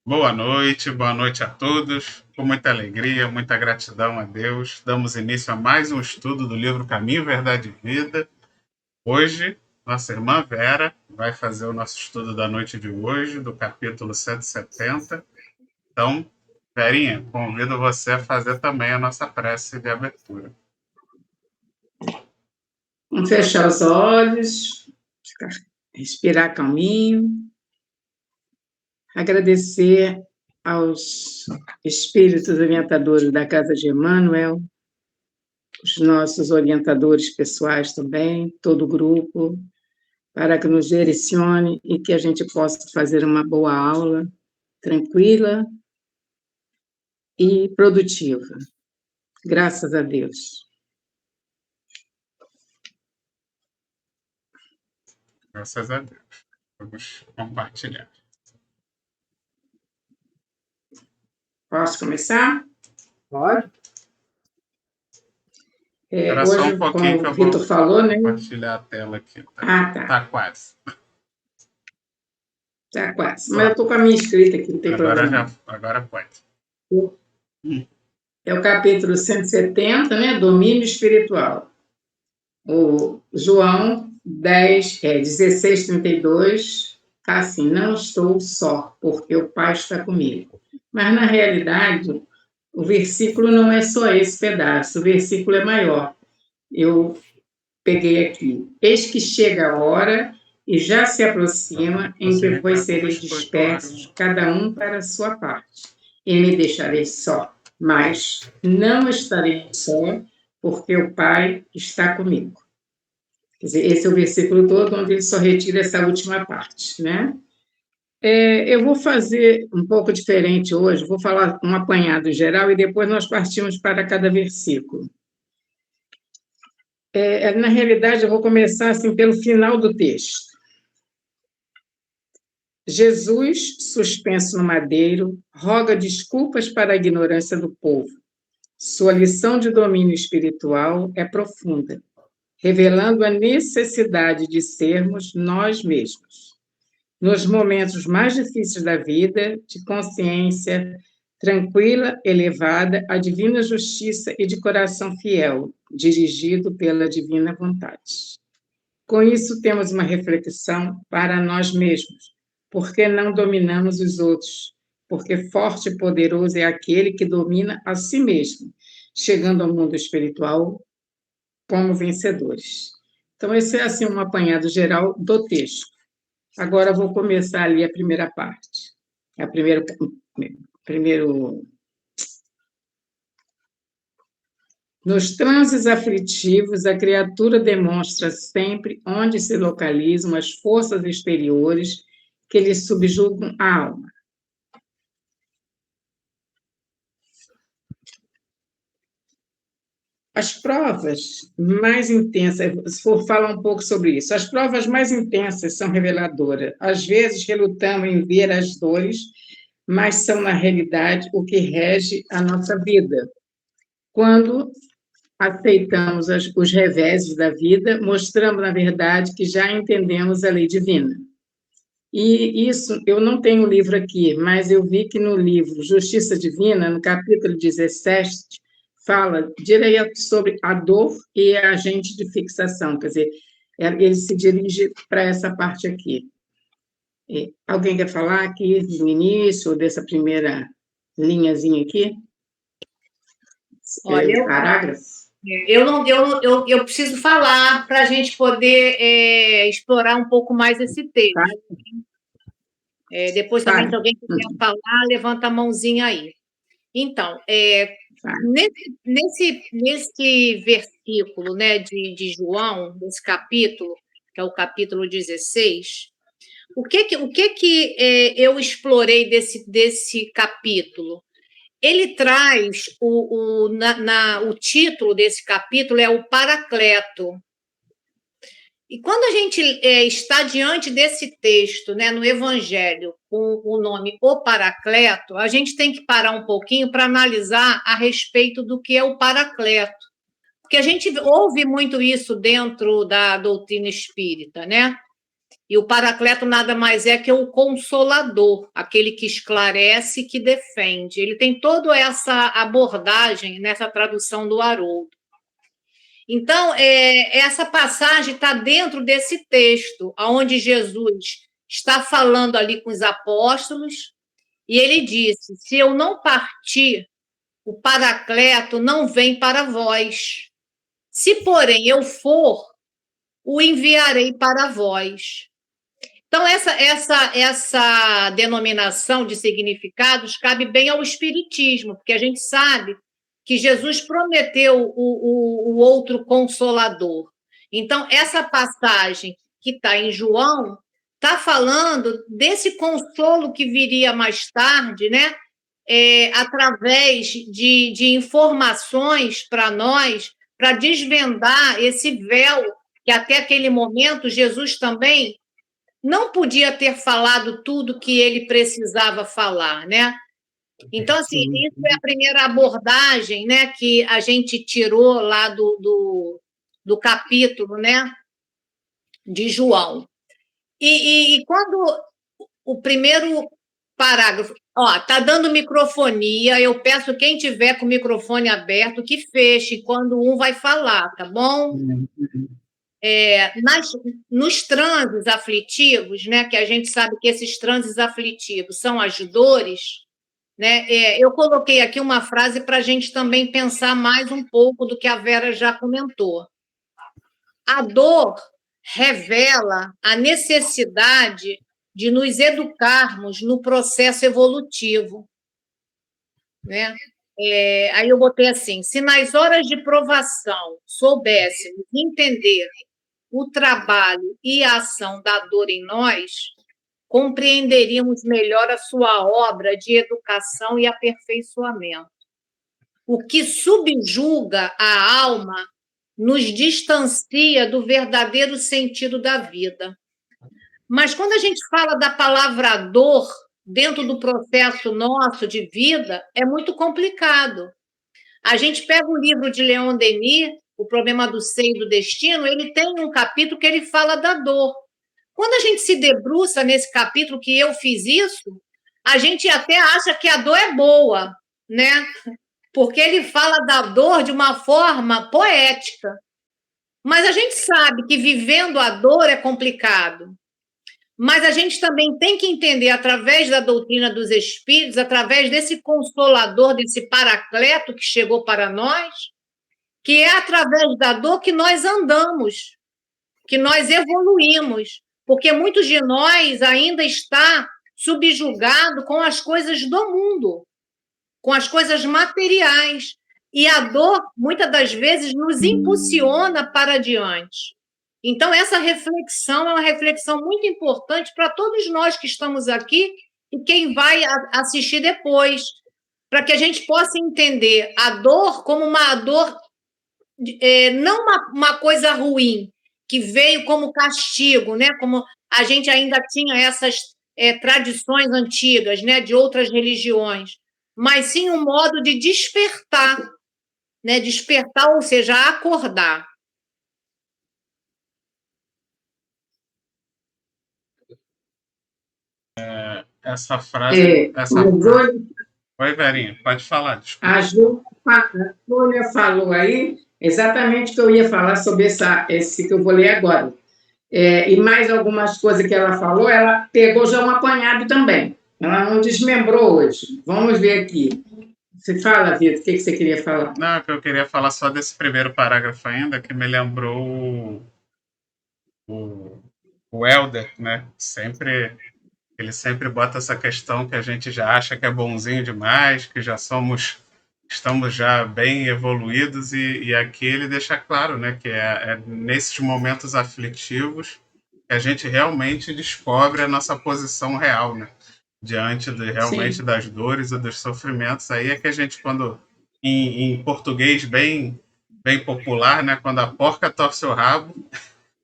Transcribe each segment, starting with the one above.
Boa noite a todos. Com muita alegria, muita gratidão a Deus, damos início a mais um estudo do livro Caminho, Verdade e Vida. Hoje, nossa irmã Vera vai fazer o nosso estudo da noite de hoje, do capítulo 170. Então, Verinha, convido você a fazer também a nossa prece de abertura. Vamos fechar os olhos, respirar calminho, agradecer aos espíritos orientadores da Casa de Emmanuel, os nossos orientadores pessoais também, todo o grupo, para que nos direcione e que a gente possa fazer uma boa aula, tranquila e produtiva. Graças a Deus. Graças a Deus. Vamos compartilhar. Posso começar? Pode. Espera Hoje, só um pouquinho como que eu o Vitor falou, né? compartilhar a tela aqui. Tá. Tá quase. Tá quase. Mas eu estou com a minha escrita aqui, não tem problema. Agora pode. É o capítulo 170, né? Domínio espiritual. O João 16:32, tá assim: não estou só, porque o Pai está comigo. Mas, na realidade, o versículo não é só esse pedaço, o versículo é maior. Eu peguei aqui: eis que chega a hora e já se aproxima em que vós sereis dispersos, cada um para a sua parte, e me deixarei só. Mas não estarei só, porque o Pai está comigo. Quer dizer, esse é o versículo todo, onde ele só retira essa última parte, né? Eu vou fazer um pouco diferente hoje, vou falar um apanhado geral e depois nós partimos para cada versículo. Na realidade, eu vou começar assim pelo final do texto. Jesus, suspenso no madeiro, roga desculpas para a ignorância do povo. Sua lição de domínio espiritual é profunda, revelando a necessidade de sermos nós mesmos. Nos momentos mais difíceis da vida, de consciência tranquila, elevada, à divina justiça e de coração fiel, dirigido pela divina vontade. Com isso, temos uma reflexão para nós mesmos. Por que não dominamos os outros? Porque forte e poderoso é aquele que domina a si mesmo, chegando ao mundo espiritual como vencedores. Então, esse é assim um apanhado geral do texto. Agora vou começar ali a primeira parte. Nos transes aflitivos, a criatura demonstra sempre onde se localizam as forças exteriores que lhe subjugam a alma. As provas mais intensas, se for falar um pouco sobre isso, as provas mais intensas são reveladoras. Às vezes relutamos em ver as dores, mas são, na realidade, o que rege a nossa vida. Quando aceitamos os reveses da vida, mostramos, na verdade, que já entendemos a lei divina. E isso, eu não tenho o livro aqui, mas eu vi que no livro Justiça Divina, no capítulo 17, fala direto sobre a dor e a agente de fixação, quer dizer, ele se dirige para essa parte aqui. Alguém quer falar aqui do início, dessa primeira linhazinha aqui? Olha, parágrafo? Eu preciso falar para a gente poder explorar um pouco mais esse texto. Depois também, se alguém quiser falar, levanta a mãozinha aí. Então, nesse versículo, né, de João, nesse capítulo, que é o capítulo 16, o que eu explorei desse capítulo? Ele traz o título desse capítulo é o Paracleto. E quando a gente está diante desse texto, né, no Evangelho, com o nome O Paracleto, a gente tem que parar um pouquinho para analisar a respeito do que é o Paracleto. Porque a gente ouve muito isso dentro da doutrina espírita, né? E o Paracleto nada mais é que o consolador, aquele que esclarece e que defende. Ele tem toda essa abordagem nessa tradução do Haroldo. Então, essa passagem está dentro desse texto, onde Jesus está falando ali com os apóstolos, e ele disse: se eu não partir, o Paracleto não vem para vós. Se, porém, eu for, o enviarei para vós. Então, essa denominação de significados cabe bem ao Espiritismo, porque a gente sabe que Jesus prometeu o outro Consolador. Então, essa passagem que está em João está falando desse consolo que viria mais tarde, né? Através de informações para nós, para desvendar esse véu que até aquele momento Jesus também não podia ter falado tudo que ele precisava falar, né? Então, assim, isso é a primeira abordagem, né, que a gente tirou lá do capítulo, né, de João. E quando o primeiro parágrafo... tá dando microfonia, eu peço quem tiver com o microfone aberto que feche quando um vai falar, tá bom? Nos transes aflitivos, né, que a gente sabe que esses transes aflitivos são as dores, né, eu coloquei aqui uma frase para a gente também pensar mais um pouco do que a Vera já comentou. A dor revela a necessidade de nos educarmos no processo evolutivo, né? Aí eu botei assim: se nas horas de provação soubéssemos entender o trabalho e a ação da dor em nós, compreenderíamos melhor a sua obra de educação e aperfeiçoamento. O que subjuga a alma nos distancia do verdadeiro sentido da vida. Mas quando a gente fala da palavra dor dentro do processo nosso de vida, é muito complicado. A gente pega o livro de Leon Denis, O Problema do Ser e do Destino, ele tem um capítulo que ele fala da dor. Quando a gente se debruça nesse capítulo, que eu fiz isso, a gente até acha que a dor é boa, né? Porque ele fala da dor de uma forma poética. Mas a gente sabe que vivendo a dor é complicado. Mas a gente também tem que entender, através da doutrina dos espíritos, através desse consolador, desse paracleto que chegou para nós, que é através da dor que nós andamos, que nós evoluímos, porque muitos de nós ainda está subjugado com as coisas do mundo, com as coisas materiais. E a dor, muitas das vezes, nos impulsiona para adiante. Então, essa reflexão é uma reflexão muito importante para todos nós que estamos aqui e quem vai assistir depois, para que a gente possa entender a dor como uma dor, não uma coisa ruim, que veio como castigo, né? Como a gente ainda tinha essas tradições antigas, né? De outras religiões, mas sim um modo de despertar, né? Despertar, ou seja, acordar. Essa frase. Oi, Verinha, pode falar, desculpa. A Júlia falou aí exatamente o que eu ia falar sobre esse que eu vou ler agora. E mais algumas coisas que ela falou, ela pegou já um apanhado também. Ela não desmembrou hoje. Vamos ver aqui. Você fala, Vitor, o que você queria falar? Não, que eu queria falar só desse primeiro parágrafo ainda, que me lembrou o Helder, né? Ele sempre bota essa questão que a gente já acha que é bonzinho demais, que estamos já bem evoluídos, e aqui ele deixa claro, né, que é nesses momentos aflitivos que a gente realmente descobre a nossa posição real, né? Diante realmente das dores e dos sofrimentos. Aí é que a gente, quando em português bem popular, né, quando a porca torce o rabo,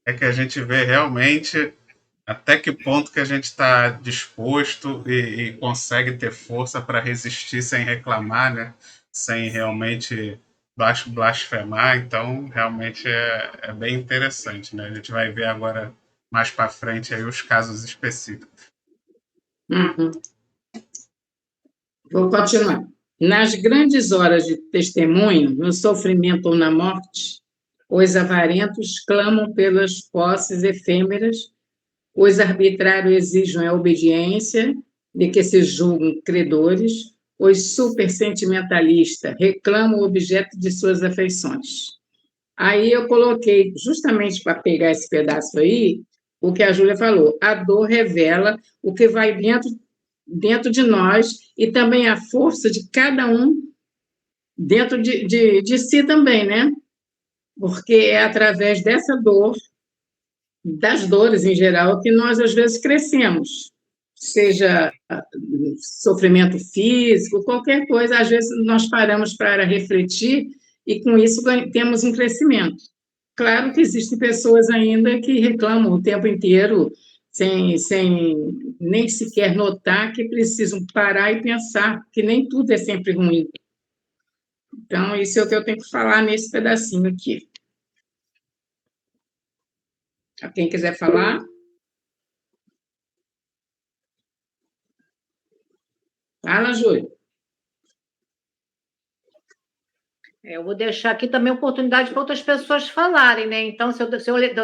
é que a gente vê realmente até que ponto que a gente está disposto e consegue ter força para resistir sem reclamar, né? Sem realmente blasfemar. Então, realmente é bem interessante, né? A gente vai ver agora mais para frente aí os casos específicos. Uhum. Vou continuar. Nas grandes horas de testemunho, no sofrimento ou na morte, os avarentos clamam pelas posses efêmeras, os arbitrários exigem a obediência de que se julgam credores, os supersentimentalistas reclamam o objeto de suas afeições. Aí eu coloquei, justamente para pegar esse pedaço aí, o que a Júlia falou, a dor revela o que vai dentro de nós e também a força de cada um dentro de si também, né? Porque é através dessa dor, das dores em geral, que nós às vezes crescemos, seja sofrimento físico, qualquer coisa, às vezes nós paramos para refletir e com isso temos um crescimento. Claro que existem pessoas ainda que reclamam o tempo inteiro, sem nem sequer notar que precisam parar e pensar que nem tudo é sempre ruim. Então, isso é o que eu tenho que falar nesse pedacinho aqui. Quem quiser falar? Fala, Júlia. Eu vou deixar aqui também oportunidade para outras pessoas falarem, né? Então, se eu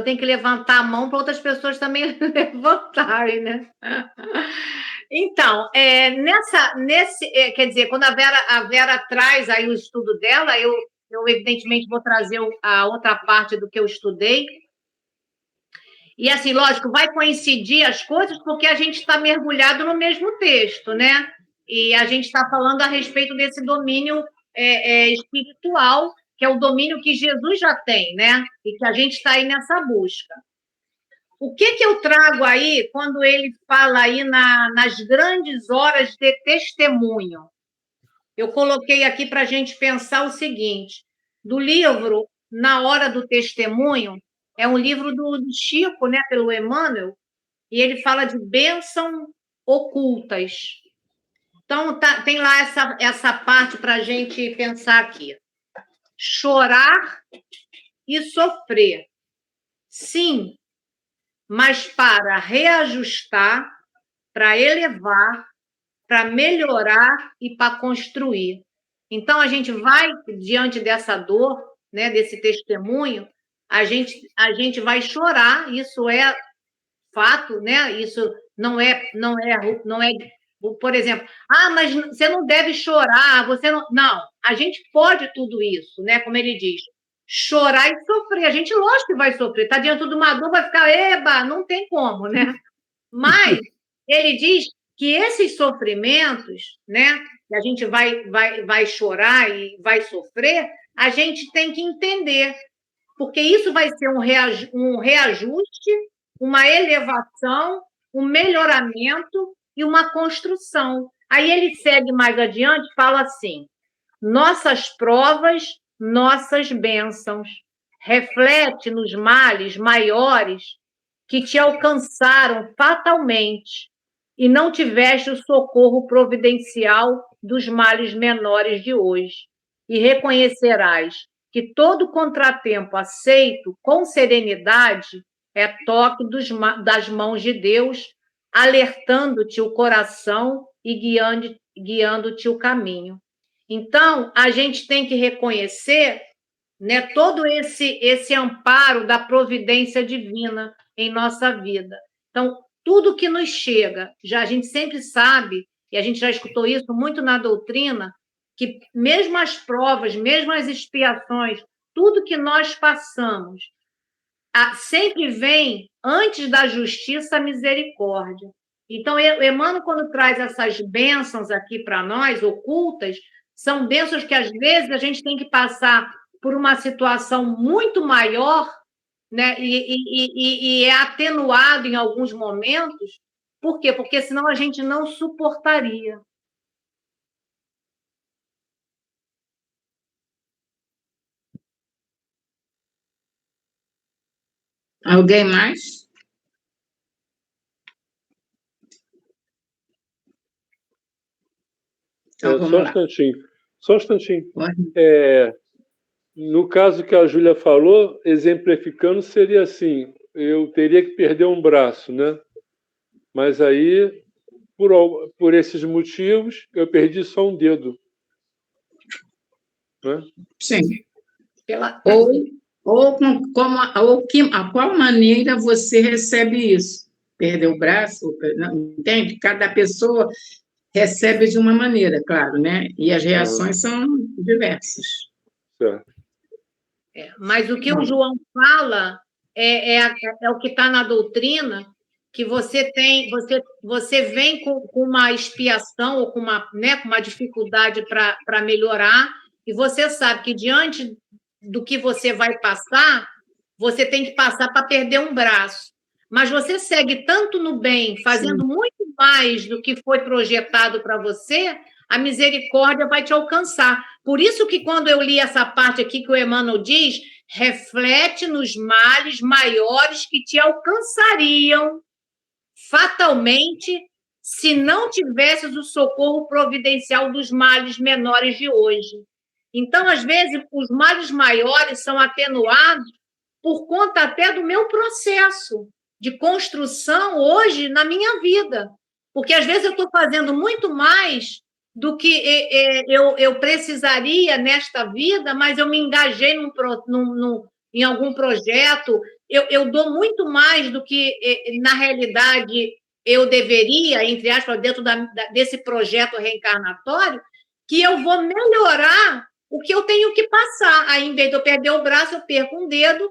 tenho que levantar a mão para outras pessoas também levantarem, né? Então, quer dizer, quando a Vera traz aí o estudo dela, eu evidentemente vou trazer a outra parte do que eu estudei. E, assim, lógico, vai coincidir as coisas porque a gente está mergulhado no mesmo texto, né? E a gente está falando a respeito desse domínio espiritual, que é o domínio que Jesus já tem, né? E que a gente está aí nessa busca. O que eu trago aí quando ele fala aí nas grandes horas de testemunho? Eu coloquei aqui para a gente pensar o seguinte, do livro Na Hora do Testemunho, é um livro do Chico, né, pelo Emmanuel, e ele fala de bênçãos ocultas. Então, tem lá essa parte para a gente pensar aqui. Chorar e sofrer. Sim, mas para reajustar, para elevar, para melhorar e para construir. Então, a gente vai, diante dessa dor, né, desse testemunho, a gente vai chorar, isso é fato, né? Isso não é, por exemplo, mas você não deve chorar, você não. Não, a gente pode tudo isso, né? Como ele diz, chorar e sofrer. A gente, lógico que vai sofrer, está diante de uma dor, vai ficar, eba, não tem como, né? Mas ele diz que esses sofrimentos, né? Que a gente vai chorar e vai sofrer, a gente tem que entender, porque isso vai ser um reajuste, uma elevação, um melhoramento e uma construção. Aí ele segue mais adiante, fala assim: nossas provas, nossas bênçãos, reflete nos males maiores que te alcançaram fatalmente e não tiveste o socorro providencial dos males menores de hoje. E reconhecerás que todo contratempo aceito com serenidade é toque das mãos de Deus, alertando-te o coração e guiando-te o caminho. Então, a gente tem que reconhecer, né, todo esse amparo da providência divina em nossa vida. Então, tudo que nos chega, a gente sempre sabe, e a gente já escutou isso muito na doutrina, que mesmo as provas, mesmo as expiações, tudo que nós passamos, sempre vem antes da justiça a misericórdia. Então, Emmanuel, quando traz essas bênçãos aqui para nós, ocultas, são bênçãos que, às vezes, a gente tem que passar por uma situação muito maior, né? E é atenuado em alguns momentos. Por quê? Porque senão a gente não suportaria. Alguém mais? Então, vamos Só um lá. instantinho. Só um instantinho. Pode. No caso que a Júlia falou, exemplificando, seria assim: eu teria que perder um braço, né? Mas aí, por esses motivos, eu perdi só um dedo. Né? Sim. Ou a qual maneira você recebe isso? Perder o braço? Entende? Cada pessoa recebe de uma maneira, claro, né? E as reações são diversas. Certo. Mas o que o João fala é o que está na doutrina, que você vem com uma expiação ou com uma dificuldade para melhorar, e você sabe que diante do que você vai passar, você tem que passar para perder um braço. Mas você segue tanto no bem, fazendo muito mais do que foi projetado para você, a misericórdia vai te alcançar. Por isso que quando eu li essa parte aqui que o Emmanuel diz, reflete nos males maiores que te alcançariam fatalmente se não tivesses o socorro providencial dos males menores de hoje. Então, às vezes, os males maiores são atenuados por conta até do meu processo de construção hoje na minha vida. Porque, às vezes, eu estou fazendo muito mais do que eu precisaria nesta vida, mas eu me engajei em algum projeto, eu dou muito mais do que, na realidade, eu deveria, entre aspas, dentro desse projeto reencarnatório, que eu vou melhorar o que eu tenho que passar. Aí, em vez de eu perder o braço, eu perco um dedo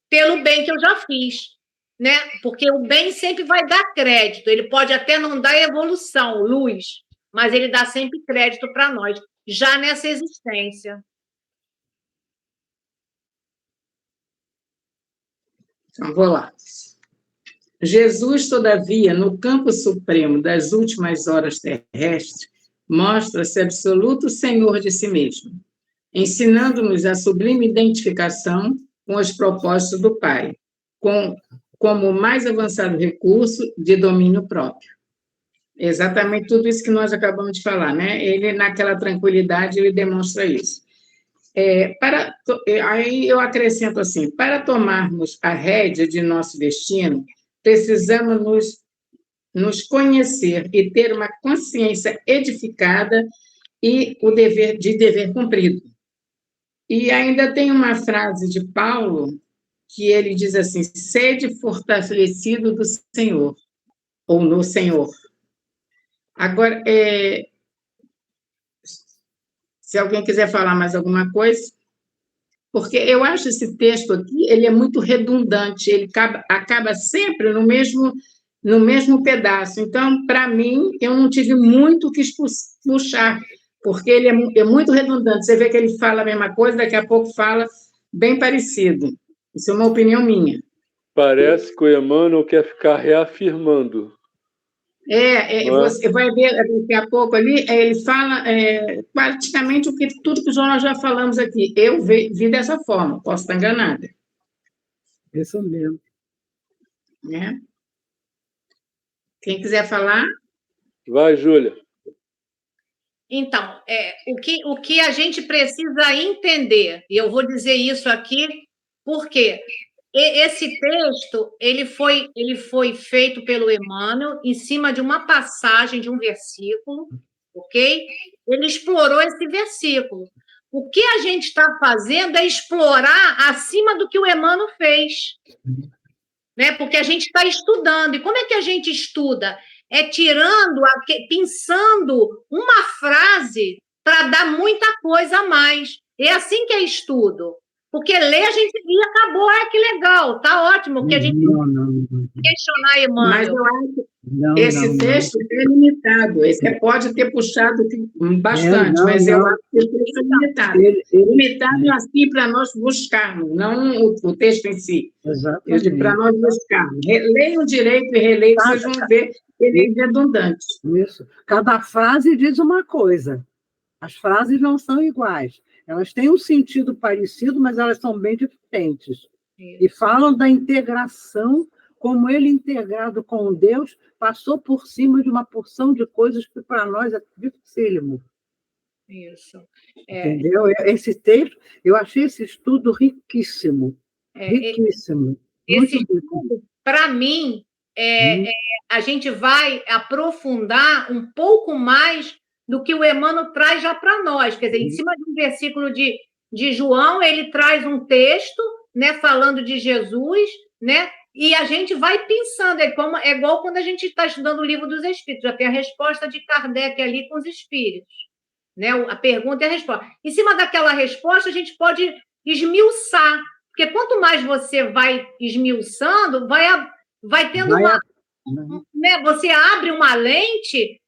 pelo bem que eu já fiz. Né? Porque o bem sempre vai dar crédito, ele pode até não dar evolução, luz, mas ele dá sempre crédito para nós, já nessa existência. Então, vou lá. Jesus, todavia, no campo supremo das últimas horas terrestres, mostra-se absoluto senhor de si mesmo, ensinando-nos a sublime identificação com os propósitos do Pai, como o mais avançado recurso de domínio próprio. Exatamente tudo isso que nós acabamos de falar, né? Ele, naquela tranquilidade, ele demonstra isso. Aí eu acrescento assim, para tomarmos a rédea de nosso destino, precisamos nos conhecer e ter uma consciência edificada e o dever cumprido. E ainda tem uma frase de Paulo que ele diz assim, sede fortalecido do Senhor, ou no Senhor. Agora, se alguém quiser falar mais alguma coisa, porque eu acho esse texto aqui, ele é muito redundante, ele acaba sempre no mesmo pedaço. Então, para mim, eu não tive muito o que puxar, porque ele é muito redundante. Você vê que ele fala a mesma coisa, daqui a pouco fala bem parecido. Isso é uma opinião minha. Parece que o Emmanuel quer ficar reafirmando. Você vai ver daqui a pouco ali, ele fala praticamente tudo que nós já falamos aqui. Eu vi dessa forma, posso estar enganada. Isso mesmo. Né? Quem quiser falar? Vai, Júlia. Então, o que a gente precisa entender, e eu vou dizer isso aqui, porque esse texto ele foi feito pelo Emmanuel em cima de uma passagem de um versículo, ok? Ele explorou esse versículo. O que a gente está fazendo é explorar acima do que o Emmanuel fez, né? Porque a gente está estudando. E como é que a gente estuda? Pensando uma frase para dar muita coisa a mais. É assim que é estudo. Porque ler a gente e acabou, que legal, tá ótimo, porque a gente questionar, Emmanuel. Mas eu acho que esse texto é limitado, esse pode ter puxado bastante, mas eu acho que esse texto é limitado. Limitado assim para nós buscarmos, não o texto em si. Exatamente. Para nós buscarmos. Leiam direito e releiam, vocês vão ver que ele é redundante. Isso. Cada frase diz uma coisa. As frases não são iguais. Elas têm um sentido parecido, mas elas são bem diferentes. Isso. E falam da integração, como ele, integrado com Deus, passou por cima de uma porção de coisas que para nós é dificílimo. Isso. Entendeu? Esse texto, eu achei esse estudo riquíssimo. Riquíssimo. esse estudo, para mim, a gente vai aprofundar um pouco mais do que o Emmanuel traz já para nós. Quer dizer, em cima de um versículo de João, ele traz um texto, né, falando de Jesus, né, e a gente vai pensando, é igual quando a gente está estudando o Livro dos Espíritos, já tem a resposta de Kardec ali com os espíritos, né, a pergunta e a resposta. Em cima daquela resposta, a gente pode esmiuçar, porque quanto mais você vai esmiuçando, vai tendo né, você abre uma lente,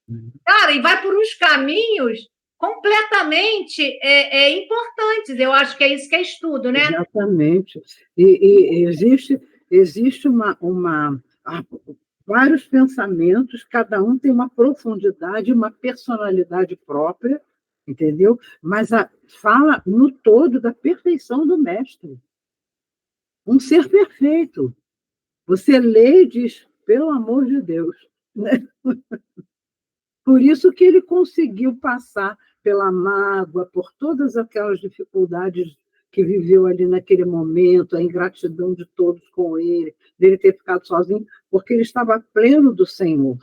cara, e vai por uns caminhos completamente importantes. Eu acho que é isso que é estudo, né? Exatamente. E existe vários pensamentos, cada um tem uma profundidade, uma personalidade própria, entendeu? Mas fala no todo da perfeição do mestre. Um ser perfeito. Você lê e diz, pelo amor de Deus, né? Por isso que ele conseguiu passar pela mágoa, por todas aquelas dificuldades que viveu ali naquele momento, a ingratidão de todos com ele, dele ter ficado sozinho, porque ele estava pleno do Senhor.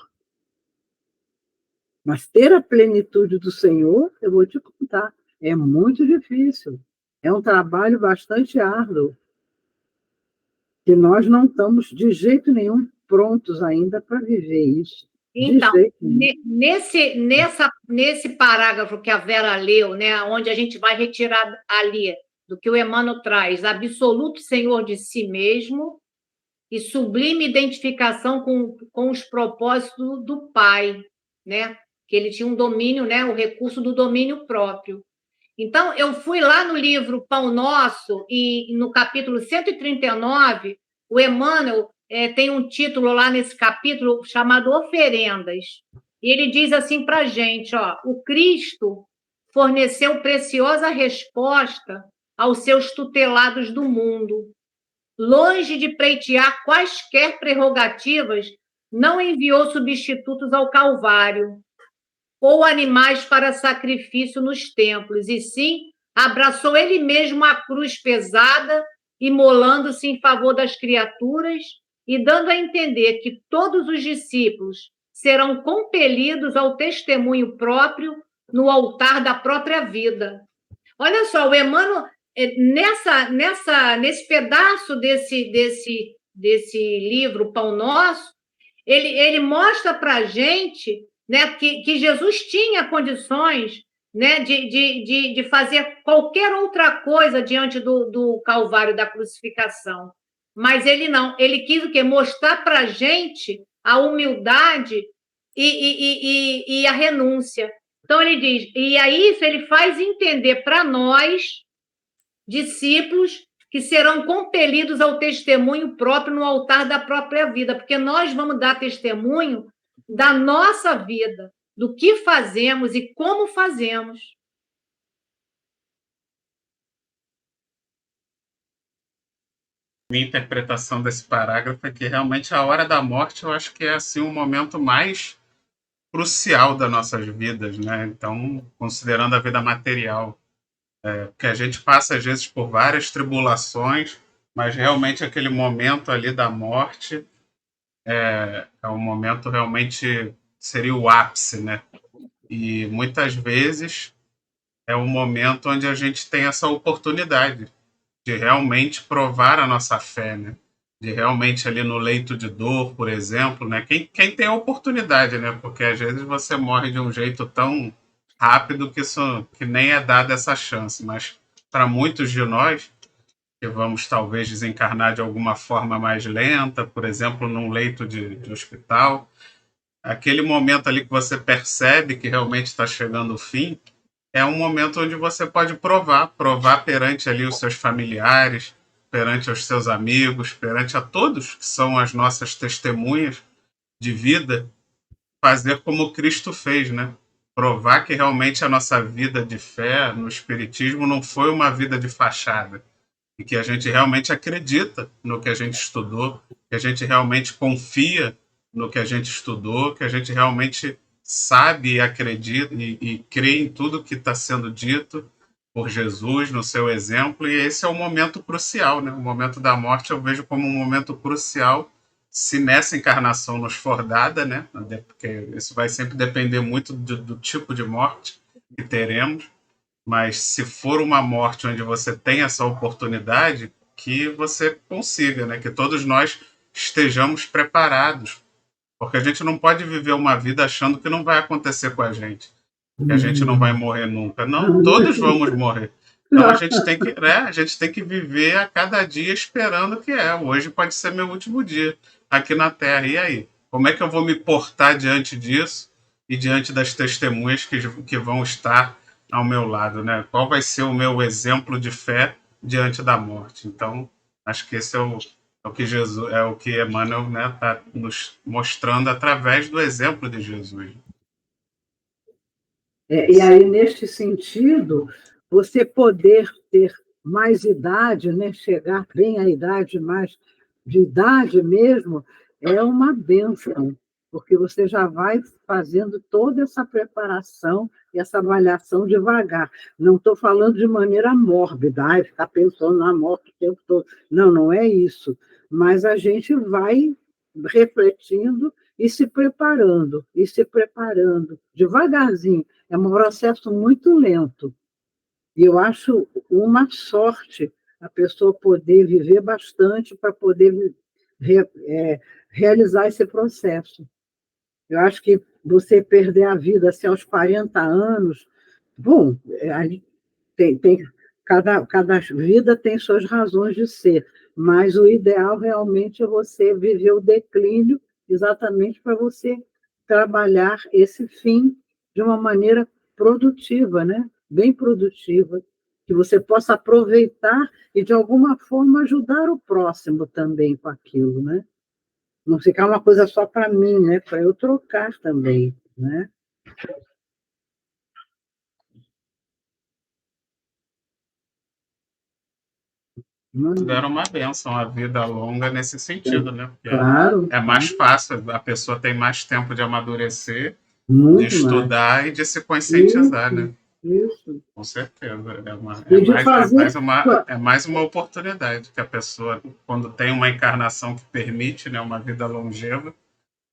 Mas ter a plenitude do Senhor, eu vou te contar, é muito difícil. É um trabalho bastante árduo, que nós não estamos de jeito nenhum prontos ainda para viver isso. Então, nesse parágrafo que a Vera leu, né, onde a gente vai retirar ali do que o Emmanuel traz, absoluto senhor de si mesmo e sublime identificação com os propósitos do Pai, né, que ele tinha um domínio, né, o recurso do domínio próprio. Então, eu fui lá no livro Pão Nosso e no capítulo 139, o Emmanuel tem um título lá nesse capítulo chamado Oferendas. E ele diz assim para a gente, ó, o Cristo forneceu preciosa resposta aos seus tutelados do mundo. Longe de pleitear quaisquer prerrogativas, não enviou substitutos ao Calvário ou animais para sacrifício nos templos, e sim abraçou ele mesmo a cruz pesada, imolando-se em favor das criaturas e dando a entender que todos os discípulos serão compelidos ao testemunho próprio no altar da própria vida. Olha só, o Emmanuel, nesse pedaço desse livro Pão Nosso, ele mostra para a gente, né, que Jesus tinha condições, né, de fazer qualquer outra coisa diante do Calvário, da crucificação. Mas ele não. Ele quis o quê? Mostrar para a gente a humildade e a renúncia. Então, ele diz, e aí isso ele faz entender para nós, discípulos, que serão compelidos ao testemunho próprio no altar da própria vida, porque nós vamos dar testemunho da nossa vida, do que fazemos e como fazemos. Minha interpretação desse parágrafo é que realmente a hora da morte eu acho que é assim um momento mais crucial das nossas vidas, né? Então, considerando a vida material, porque a gente passa às vezes por várias tribulações, mas realmente aquele momento ali da morte é um momento realmente seria o ápice, né? E muitas vezes é um momento onde a gente tem essa oportunidade de realmente provar a nossa fé, né? De realmente ali no leito de dor, por exemplo, né? Quem tem a oportunidade, né? Porque às vezes você morre de um jeito tão rápido que nem é dada essa chance, mas para muitos de nós que vamos talvez desencarnar de alguma forma mais lenta, por exemplo, num leito de hospital, aquele momento ali que você percebe que realmente está chegando o fim, é um momento onde você pode provar perante ali os seus familiares, perante os seus amigos, perante a todos que são as nossas testemunhas de vida, fazer como Cristo fez, né? Provar que realmente a nossa vida de fé no Espiritismo não foi uma vida de fachada, e que a gente realmente acredita no que a gente estudou, que a gente realmente confia no que a gente estudou, que a gente realmente sabe e acredita e crê em tudo que está sendo dito, por Jesus, no seu exemplo, e esse é o momento crucial, né? O momento da morte eu vejo como um momento crucial, se nessa encarnação nos for dada, né? Porque isso vai sempre depender muito do tipo de morte que teremos, mas se for uma morte onde você tem essa oportunidade, que você consiga, né? Que todos nós estejamos preparados, porque a gente não pode viver uma vida achando que não vai acontecer com a gente, que a gente não vai morrer nunca. Não, todos vamos morrer. Então a gente tem que, né, a gente tem que viver a cada dia esperando que hoje pode ser meu último dia aqui na Terra. E aí? Como é que eu vou me portar diante disso e diante das testemunhas que vão estar ao meu lado, né? Qual vai ser o meu exemplo de fé diante da morte? Então, acho que esse é o que Jesus, é o que Emmanuel, né, está nos mostrando através do exemplo de Jesus. E aí, neste sentido, você poder ter mais idade, né, chegar bem à idade, mais de idade mesmo, é uma bênção, porque você já vai fazendo toda essa preparação e essa avaliação devagar. Não estou falando de maneira mórbida, ficar pensando na morte o tempo todo. Não, não é isso. Mas a gente vai refletindo e se preparando, devagarzinho. É um processo muito lento. E eu acho uma sorte a pessoa poder viver bastante para poder realizar esse processo. Eu acho que você perder a vida assim, aos 40 anos, bom, cada vida tem suas razões de ser, mas o ideal realmente é você viver o declínio exatamente para você trabalhar esse fim de uma maneira produtiva, né? Bem produtiva, que você possa aproveitar e, de alguma forma, ajudar o próximo também com aquilo, né? Não ficar uma coisa só para mim, né? Para eu trocar também, né? Deram uma bênção a vida longa nesse sentido, né? Porque Claro. É mais fácil, a pessoa tem mais tempo de amadurecer, Muito de estudar mais. e de se conscientizar, Isso, né? isso. Com certeza. E de fazer... É mais uma oportunidade que a pessoa, quando tem uma encarnação que permite, né, uma vida longeva,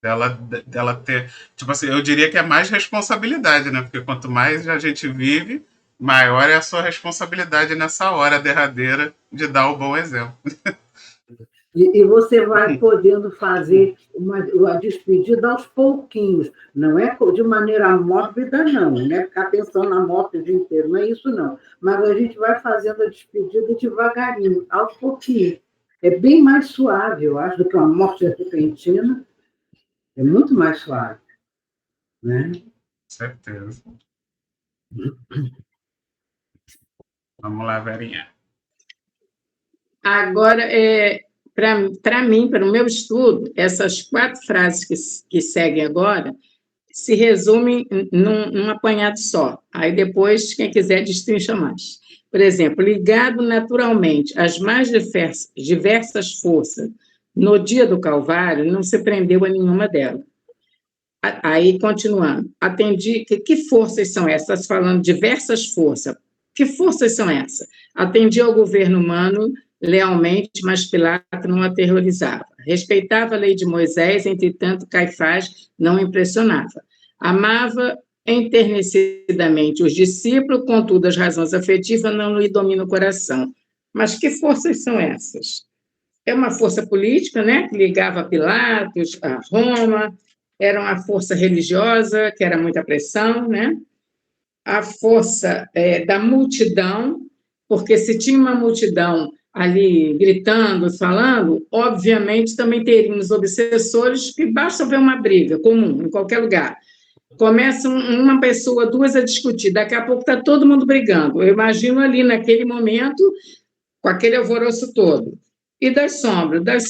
dela ter. Tipo assim, eu diria que é mais responsabilidade, né? Porque quanto mais a gente vive, maior é a sua responsabilidade nessa hora derradeira de dar o bom exemplo. E você vai podendo fazer uma despedida aos pouquinhos, não é de maneira mórbida, não, né? Ficar pensando na morte o dia inteiro, não é isso, não. Mas a gente vai fazendo a despedida devagarinho, aos pouquinhos. É bem mais suave, eu acho, do que uma morte repentina. É muito mais suave, né? Certeza. Vamos lá, Verinha. Agora, para mim, para o meu estudo, essas 4 frases que seguem agora se resumem num apanhado só. Aí depois, quem quiser, destrincha mais. Por exemplo, ligado naturalmente às mais diversas forças no dia do Calvário, não se prendeu a nenhuma delas. Aí, continuando, atendi. Que forças são essas? Falando diversas forças. Que forças são essas? Atendi ao governo humano lealmente, mas Pilato não aterrorizava. Respeitava a lei de Moisés, entretanto, Caifás não impressionava. Amava enternecidamente os discípulos, contudo, as razões afetivas não lhe dominam o coração. Mas que forças são essas? É uma força política, né, que ligava a Pilatos, a Roma, era uma força religiosa, que era muita pressão, né? A força da multidão, porque se tinha uma multidão ali gritando, falando, obviamente também teríamos obsessores que basta ver uma briga comum, em qualquer lugar. Começa uma pessoa, 2 a discutir, daqui a pouco está todo mundo brigando. Eu imagino ali, naquele momento, com aquele alvoroço todo. E das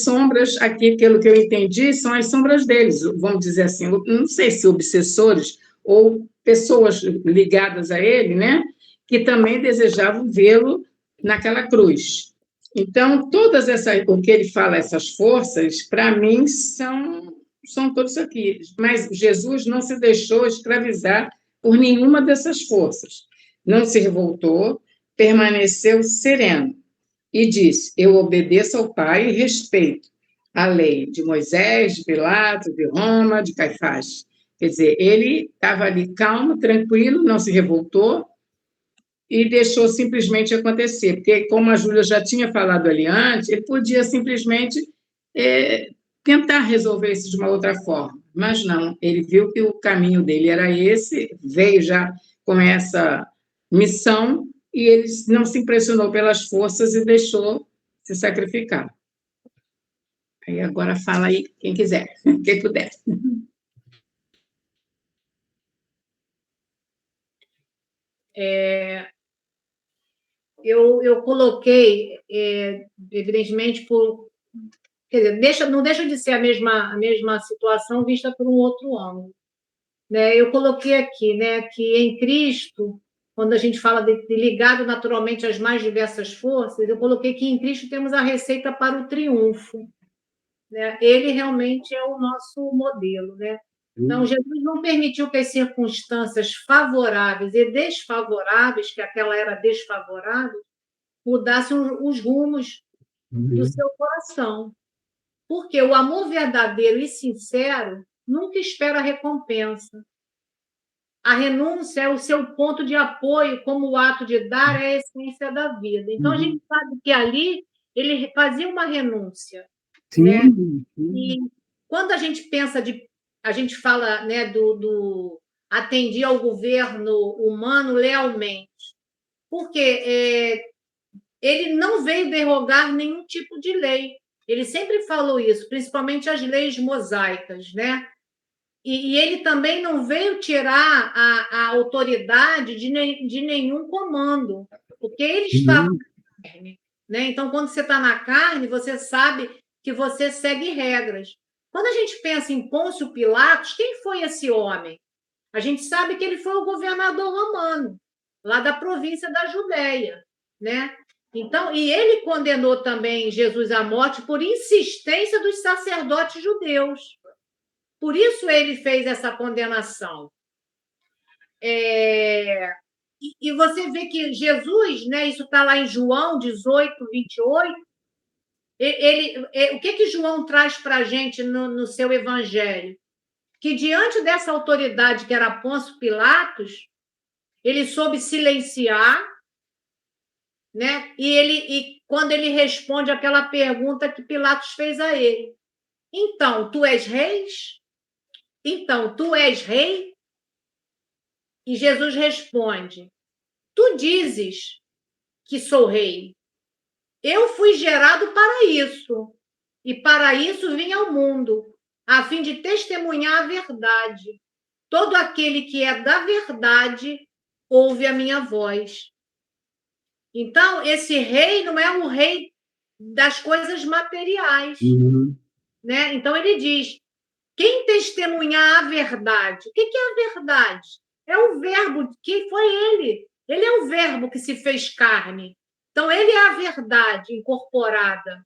sombras, aqui, pelo que eu entendi, são as sombras deles, vamos dizer assim, não sei se obsessores ou pessoas ligadas a ele, né, que também desejavam vê-lo naquela cruz. Então, o que ele fala, essas forças, para mim, são todos aqui. Mas Jesus não se deixou escravizar por nenhuma dessas forças. Não se revoltou, permaneceu sereno e disse: eu obedeço ao Pai e respeito a lei de Moisés, de Pilatos, de Roma, de Caifás. Quer dizer, ele estava ali calmo, tranquilo, não se revoltou e deixou simplesmente acontecer, porque, como a Júlia já tinha falado ali antes, ele podia simplesmente tentar resolver isso de uma outra forma, mas não, ele viu que o caminho dele era esse, veio já com essa missão e ele não se impressionou pelas forças e deixou se sacrificar. Aí agora fala aí quem quiser, quem puder. Eu coloquei, evidentemente, quer dizer, não deixa de ser a mesma situação vista por um outro ângulo. Né? Eu coloquei aqui, né, que em Cristo, quando a gente fala de ligado naturalmente às mais diversas forças, eu coloquei que em Cristo temos a receita para o triunfo. Né? Ele realmente é o nosso modelo. Né? Então, Jesus não permitiu que as circunstâncias favoráveis e desfavoráveis, que aquela era desfavorável, mudassem os rumos do seu coração. Porque o amor verdadeiro e sincero nunca espera recompensa. A renúncia é o seu ponto de apoio, como o ato de dar é a essência da vida. Então, a gente sabe que ali ele fazia uma renúncia. Sim, né? sim. E quando a gente pensa a gente fala, né, do atendi ao governo humano lealmente, porque ele não veio derrogar nenhum tipo de lei. Ele sempre falou isso, principalmente as leis mosaicas, né? E ele também não veio tirar a autoridade de nenhum comando, porque ele estava na carne. Né? Então, quando você está na carne, você sabe que você segue regras. Quando a gente pensa em Pôncio Pilatos, quem foi esse homem? A gente sabe que ele foi o governador romano, lá da província da Judéia. Né? Então, e ele condenou também Jesus à morte por insistência dos sacerdotes judeus. Por isso ele fez essa condenação. E você vê que Jesus, né, isso está lá em João 18, 28, o que João traz para a gente no seu evangelho? Que diante dessa autoridade que era Pôncio Pilatos, ele soube silenciar, né? E quando ele responde aquela pergunta que Pilatos fez a ele: então, tu és rei? Então, tu és rei? E Jesus responde: tu dizes que sou rei. Eu fui gerado para isso, e para isso vim ao mundo, a fim de testemunhar a verdade. Todo aquele que é da verdade ouve a minha voz. Então, esse rei não é o rei das coisas materiais. Né? Então, ele diz: quem testemunhar a verdade? O que é a verdade? É o verbo que foi ele. Ele é o verbo que se fez carne. Então, ele é a verdade incorporada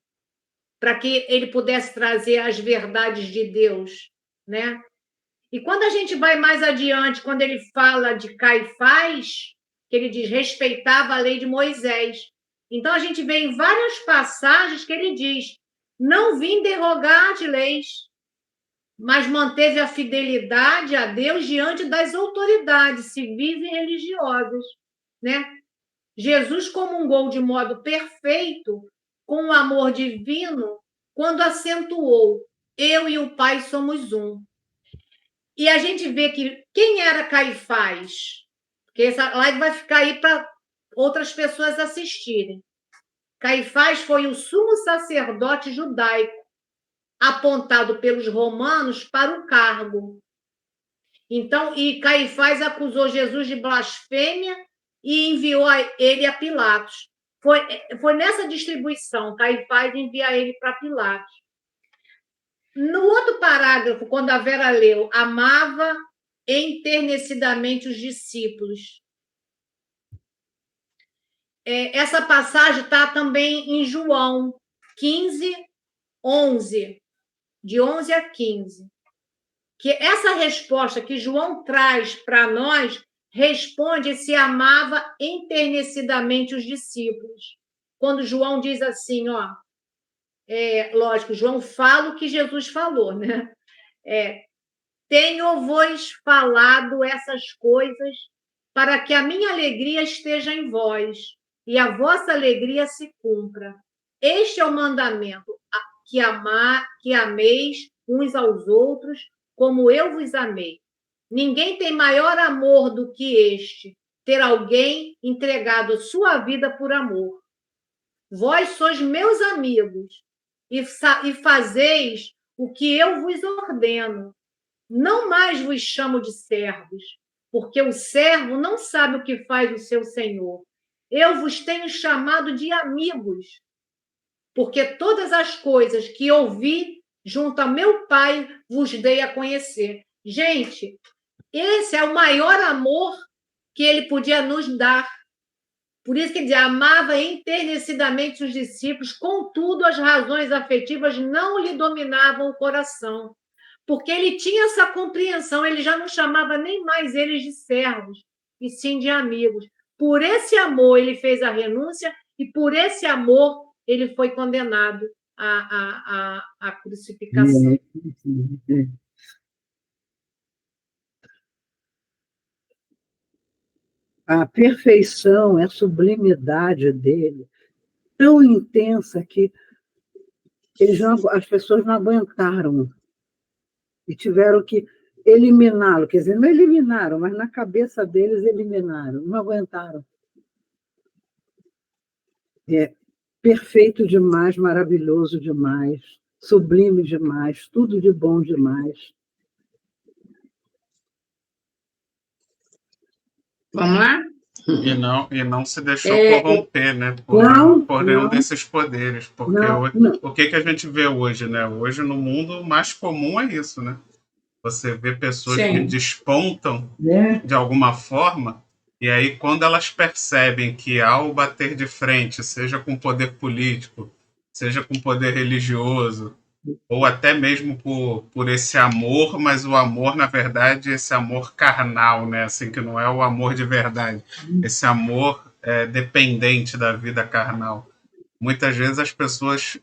para que ele pudesse trazer as verdades de Deus. Né? E quando a gente vai mais adiante, quando ele fala de Caifás, que ele diz respeitava a lei de Moisés. Então, a gente vê em várias passagens que ele diz: não vim derrogar as leis, mas manteve a fidelidade a Deus diante das autoridades civis e religiosas. Né? Jesus comungou de modo perfeito com o amor divino quando acentuou: eu e o Pai somos um. E a gente vê que quem era Caifás? Porque essa live vai ficar aí para outras pessoas assistirem. Caifás foi o sumo sacerdote judaico, apontado pelos romanos para o cargo. Então, e Caifás acusou Jesus de blasfêmia e enviou ele a Pilatos. Foi nessa distribuição, Caifás envia ele para Pilatos. No outro parágrafo, quando a Vera leu, amava enternecidamente os discípulos. Essa passagem está também em João 15, 11, de 11 a 15. Que essa resposta que João traz para nós responde se amava enternecidamente os discípulos. Quando João diz assim, ó, lógico, João fala o que Jesus falou, né? Tenho-vos falado essas coisas para que a minha alegria esteja em vós e a vossa alegria se cumpra. Este é o mandamento, que ameis uns aos outros como eu vos amei. Ninguém tem maior amor do que este, ter alguém entregado sua vida por amor. Vós sois meus amigos e fazeis o que eu vos ordeno. Não mais vos chamo de servos, porque o servo não sabe o que faz o seu senhor. Eu vos tenho chamado de amigos, porque todas as coisas que ouvi junto a meu Pai vos dei a conhecer. Gente, esse é o maior amor que ele podia nos dar. Por isso que ele amava enternecidamente os discípulos, contudo, as razões afetivas não lhe dominavam o coração, porque ele tinha essa compreensão, ele já não chamava nem mais eles de servos, e sim de amigos. Por esse amor, ele fez a renúncia, e por esse amor, ele foi condenado à crucificação. A perfeição, a sublimidade dele, tão intensa que as pessoas não aguentaram e tiveram que eliminá-lo. Quer dizer, não eliminaram, mas na cabeça deles eliminaram, não aguentaram. É perfeito demais, maravilhoso demais, sublime demais, tudo de bom demais. Vamos lá? E não se deixou corromper, né? Por nenhum desses poderes. Porque o que a gente vê hoje, né? Hoje no mundo o mais comum é isso, né? Você vê pessoas que despontam de alguma forma, e aí quando elas percebem que ao bater de frente, seja com poder político, seja com poder religioso, ou até mesmo por esse amor, mas o amor, na verdade, esse amor carnal, né? Assim, que não é o amor de verdade, esse amor dependente da vida carnal. Muitas vezes as pessoas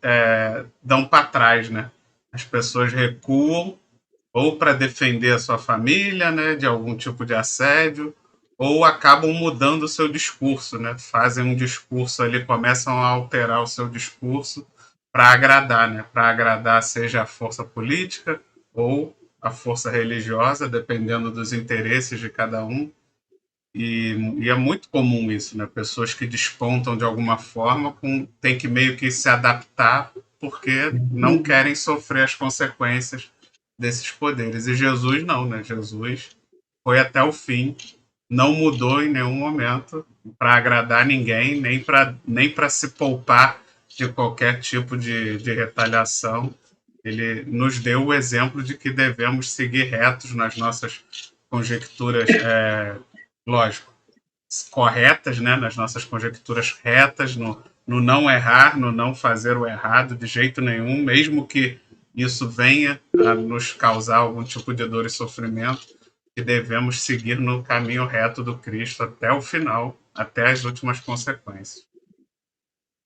dão para trás, né? As pessoas recuam ou para defender a sua família, né, de algum tipo de assédio, ou acabam mudando o seu discurso, né? Fazem um discurso ali, começam a alterar o seu discurso para agradar, né? Para agradar seja a força política ou a força religiosa, dependendo dos interesses de cada um. E é muito comum isso, né? Pessoas que despontam de alguma forma têm que meio que se adaptar porque não querem sofrer as consequências desses poderes. E Jesus não, né? Jesus foi até o fim, não mudou em nenhum momento para agradar ninguém, nem para se poupar de qualquer tipo de retaliação. Ele nos deu o exemplo de que devemos seguir retos nas nossas conjecturas, lógico, corretas, né? Nas nossas conjecturas retas, no não errar, no não fazer o errado de jeito nenhum, mesmo que isso venha a nos causar algum tipo de dor e sofrimento, que devemos seguir no caminho reto do Cristo até o final, até as últimas consequências.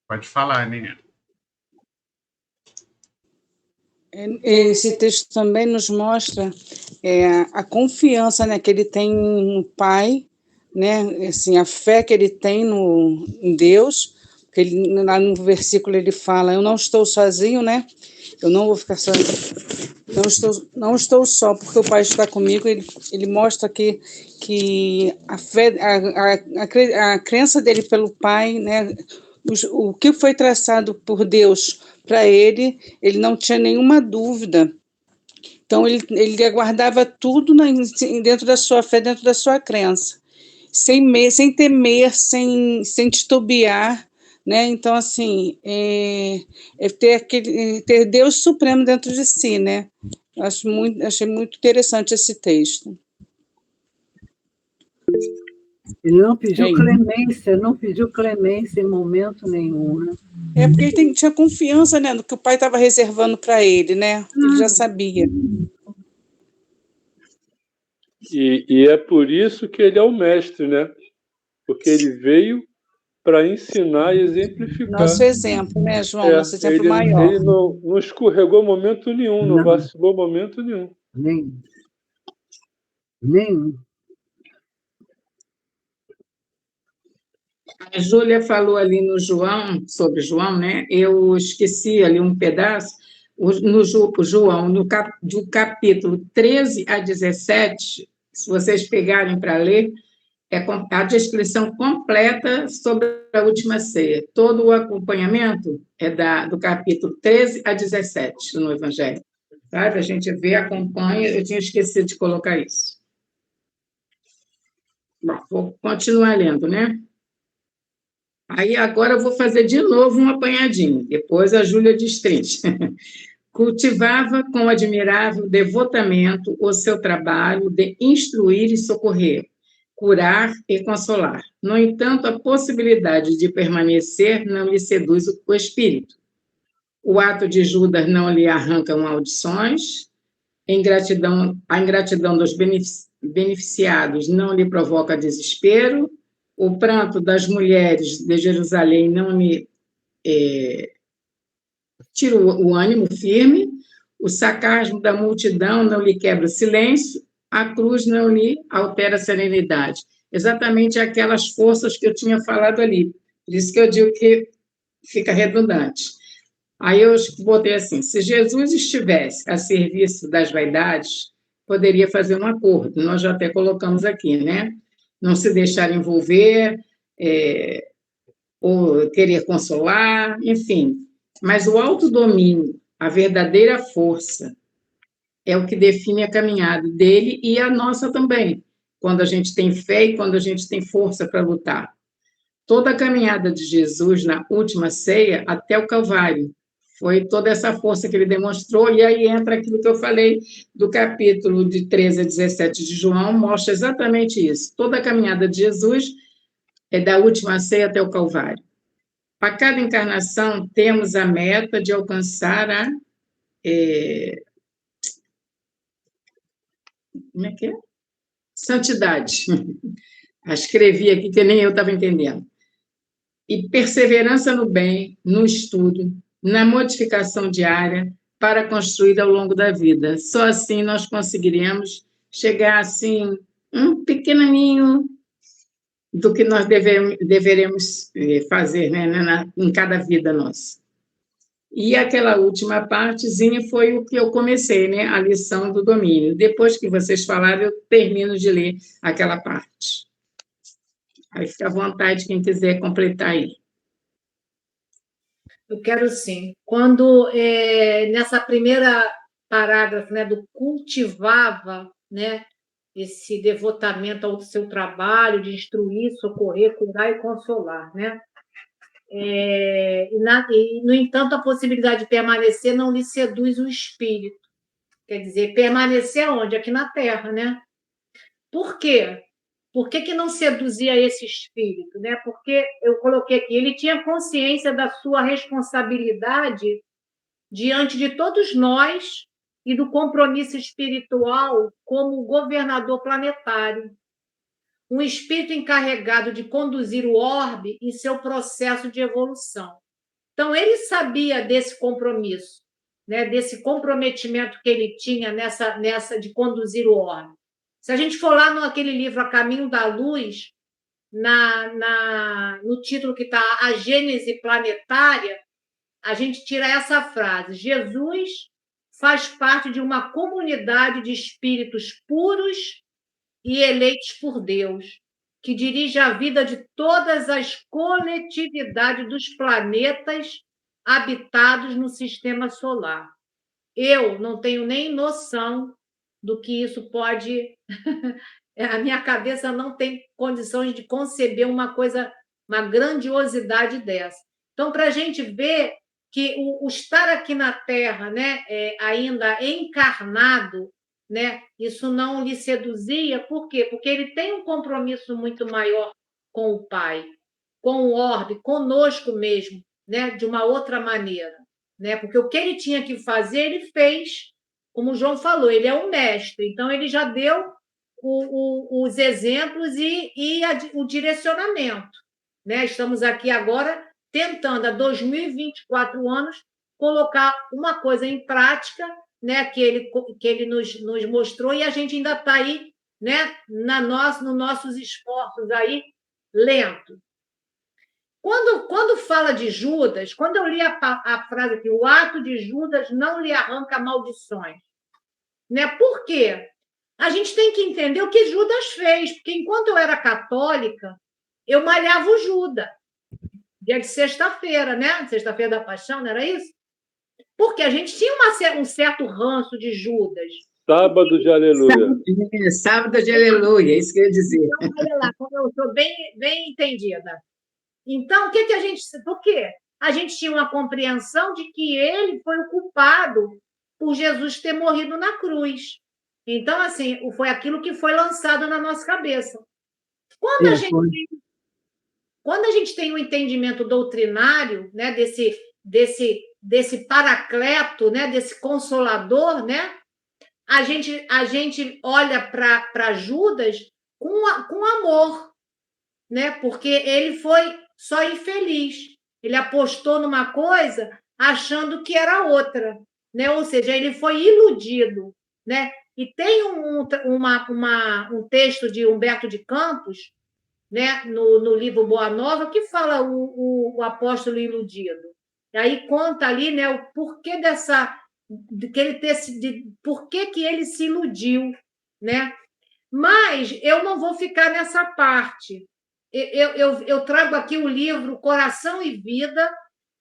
Pode falar, Aninha. Esse texto também nos mostra a confiança, né, que ele tem no Pai, né, assim, a fé que ele tem em Deus, porque lá no versículo ele fala, eu não estou sozinho, né, eu não vou ficar sozinho, não estou só, porque o Pai está comigo. Ele mostra que a fé, a crença dele pelo Pai, né, o que foi traçado por Deus para ele não tinha nenhuma dúvida. Então, ele aguardava tudo dentro da sua fé, dentro da sua crença, sem temer, sem titubear, né? Então, assim, ter Deus Supremo dentro de si, né? Achei muito interessante esse texto. Ele não pediu clemência em momento nenhum, né? Porque ele tinha confiança, né, no que o Pai estava reservando para ele, né? Ele já sabia. E é por isso que ele é o mestre, né? Porque ele veio para ensinar e exemplificar. Nosso exemplo, né, João? Nosso exemplo ele maior. ele não escorregou momento nenhum, não Não. vacilou momento nenhum. Nem. A Júlia falou ali no João, sobre João, né? Eu esqueci ali um pedaço. No João, do capítulo 13 a 17, se vocês pegarem para ler, é a descrição completa sobre a última ceia. Todo o acompanhamento é do capítulo 13 a 17 no Evangelho. Sabe? A gente vê, acompanha. Eu tinha esquecido de colocar isso. Bom, vou continuar lendo, né? Aí agora eu vou fazer de novo um apanhadinho. Depois a Júlia destrincha. Cultivava com admirável devotamento o seu trabalho de instruir e socorrer, curar e consolar. No entanto, a possibilidade de permanecer não lhe seduz o espírito. O ato de Judas não lhe arranca maldições, a ingratidão dos beneficiados não lhe provoca desespero, o pranto das mulheres de Jerusalém não lhe tira o ânimo firme, o sarcasmo da multidão não lhe quebra o silêncio, a cruz não lhe altera a serenidade. Exatamente aquelas forças que eu tinha falado ali. Por isso que eu digo que fica redundante. Aí eu botei assim, se Jesus estivesse a serviço das vaidades, poderia fazer um acordo, nós já até colocamos aqui, né? Não se deixar envolver, ou querer consolar, enfim. Mas o autodomínio, a verdadeira força, é o que define a caminhada dele e a nossa também, quando a gente tem fé e quando a gente tem força para lutar. Toda a caminhada de Jesus na última ceia até o Calvário foi toda essa força que ele demonstrou, e aí entra aquilo que eu falei do capítulo de 13 a 17 de João, mostra exatamente isso. Toda a caminhada de Jesus é da última ceia até o Calvário. A cada encarnação, temos a meta de alcançar a... como é que é? Santidade. Escrevi aqui que nem eu estava entendendo. E perseverança no bem, no estudo, na modificação diária, para construir ao longo da vida. Só assim nós conseguiremos chegar, assim, um pequenininho do que nós deveremos fazer, né, em cada vida nossa. E aquela última partezinha foi o que eu comecei, né, a lição do domínio. Depois que vocês falaram, eu termino de ler aquela parte. Aí fica à vontade quem quiser completar aí. Eu quero sim. Quando, nessa primeira parágrafo, né, do cultivava, né, esse devotamento ao seu trabalho de instruir, socorrer, curar e consolar, né? No entanto, a possibilidade de permanecer não lhe seduz o espírito. Quer dizer, permanecer onde? Aqui na Terra, né? Por quê? Por que não seduzia esse espírito, né? Porque eu coloquei aqui, ele tinha consciência da sua responsabilidade diante de todos nós e do compromisso espiritual como governador planetário. Um espírito encarregado de conduzir o orbe em seu processo de evolução. Então, ele sabia desse compromisso, né? Desse comprometimento que ele tinha nessa de conduzir o orbe. Se a gente for lá naquele livro A Caminho da Luz, no título que está A Gênese Planetária, a gente tira essa frase: Jesus faz parte de uma comunidade de espíritos puros e eleitos por Deus, que dirige a vida de todas as coletividades dos planetas habitados no sistema solar. Eu não tenho nem noção do que isso pode... A minha cabeça não tem condições de conceber uma coisa, uma grandiosidade dessa. Então, para a gente ver que o estar aqui na Terra, né, ainda encarnado, né, isso não lhe seduzia. Por quê? Porque ele tem um compromisso muito maior com o Pai, com o orbe, conosco mesmo, né, de uma outra maneira, né? Porque o que ele tinha que fazer, ele fez. Como o João falou, ele é um mestre, então ele já deu os exemplos e o direcionamento. Né? Estamos aqui agora tentando, há 2024 anos, colocar uma coisa em prática, né, que ele nos mostrou, e a gente ainda está aí, né, nos nossos esforços aí, lento. Quando fala de Judas, quando eu li a frase aqui, o ato de Judas não lhe arranca maldições. Né? Por quê? A gente tem que entender o que Judas fez, porque enquanto eu era católica, eu malhava o Judas. Dia de sexta-feira, né? Sexta-feira da Paixão, não era isso? Porque a gente tinha um certo ranço de Judas. Sábado de aleluia. Sábado de aleluia, isso que eu ia dizer. Então, olha lá, como eu estou bem entendida. Então, o que a gente... Por quê? A gente tinha uma compreensão de que ele foi o culpado por Jesus ter morrido na cruz. Então, assim, foi aquilo que foi lançado na nossa cabeça. Quando a gente tem um entendimento doutrinário, né, desse paracleto, né, desse consolador, né, a gente olha para Judas com amor, né, porque ele foi só infeliz. Ele apostou numa coisa achando que era outra, né? Ou seja, ele foi iludido, né? E tem um texto de Humberto de Campos, né, no livro Boa Nova, que fala o apóstolo iludido. E aí conta ali, né, o porquê porquê que ele se iludiu, né? Mas eu não vou ficar nessa parte. Eu trago aqui o livro Coração e Vida,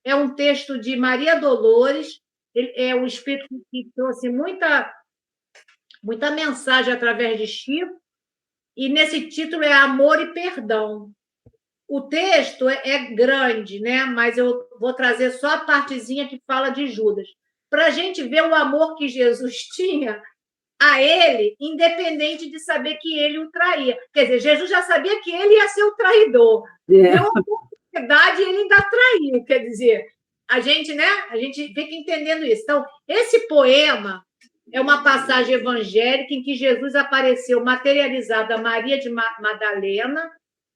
é um texto de Maria Dolores, é um espírito que trouxe muita mensagem através de Chico, e nesse título é Amor e Perdão. O texto é grande, né? Mas eu vou trazer só a partezinha que fala de Judas, para a gente ver o amor que Jesus tinha a ele, independente de saber que ele o traía. Quer dizer, Jesus já sabia que ele ia ser o traidor. Deu uma oportunidade e ele ainda traiu. Quer dizer, a gente fica entendendo isso. Então, esse poema é uma passagem evangélica em que Jesus apareceu materializado a Maria de Madalena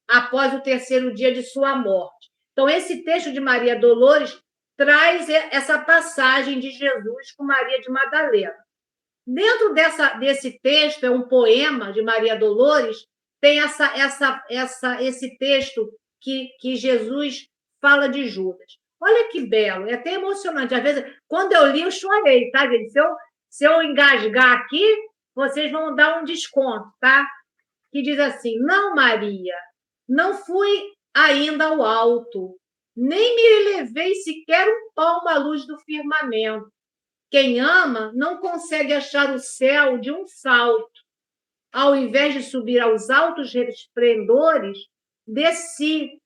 após o terceiro dia de sua morte. Então, esse texto de Maria Dolores traz essa passagem de Jesus com Maria de Madalena. Dentro desse texto, é um poema de Maria Dolores, tem esse texto que Jesus fala de Judas. Olha que belo, é até emocionante. Às vezes, quando eu li, eu chorei, tá, gente? Se eu engasgar aqui, vocês vão dar um desconto, tá? Que diz assim: não, Maria, não fui ainda ao alto, nem me elevei sequer um palmo à luz do firmamento. Quem ama não consegue achar o céu de um salto. Ao invés de subir aos altos resplendores, desci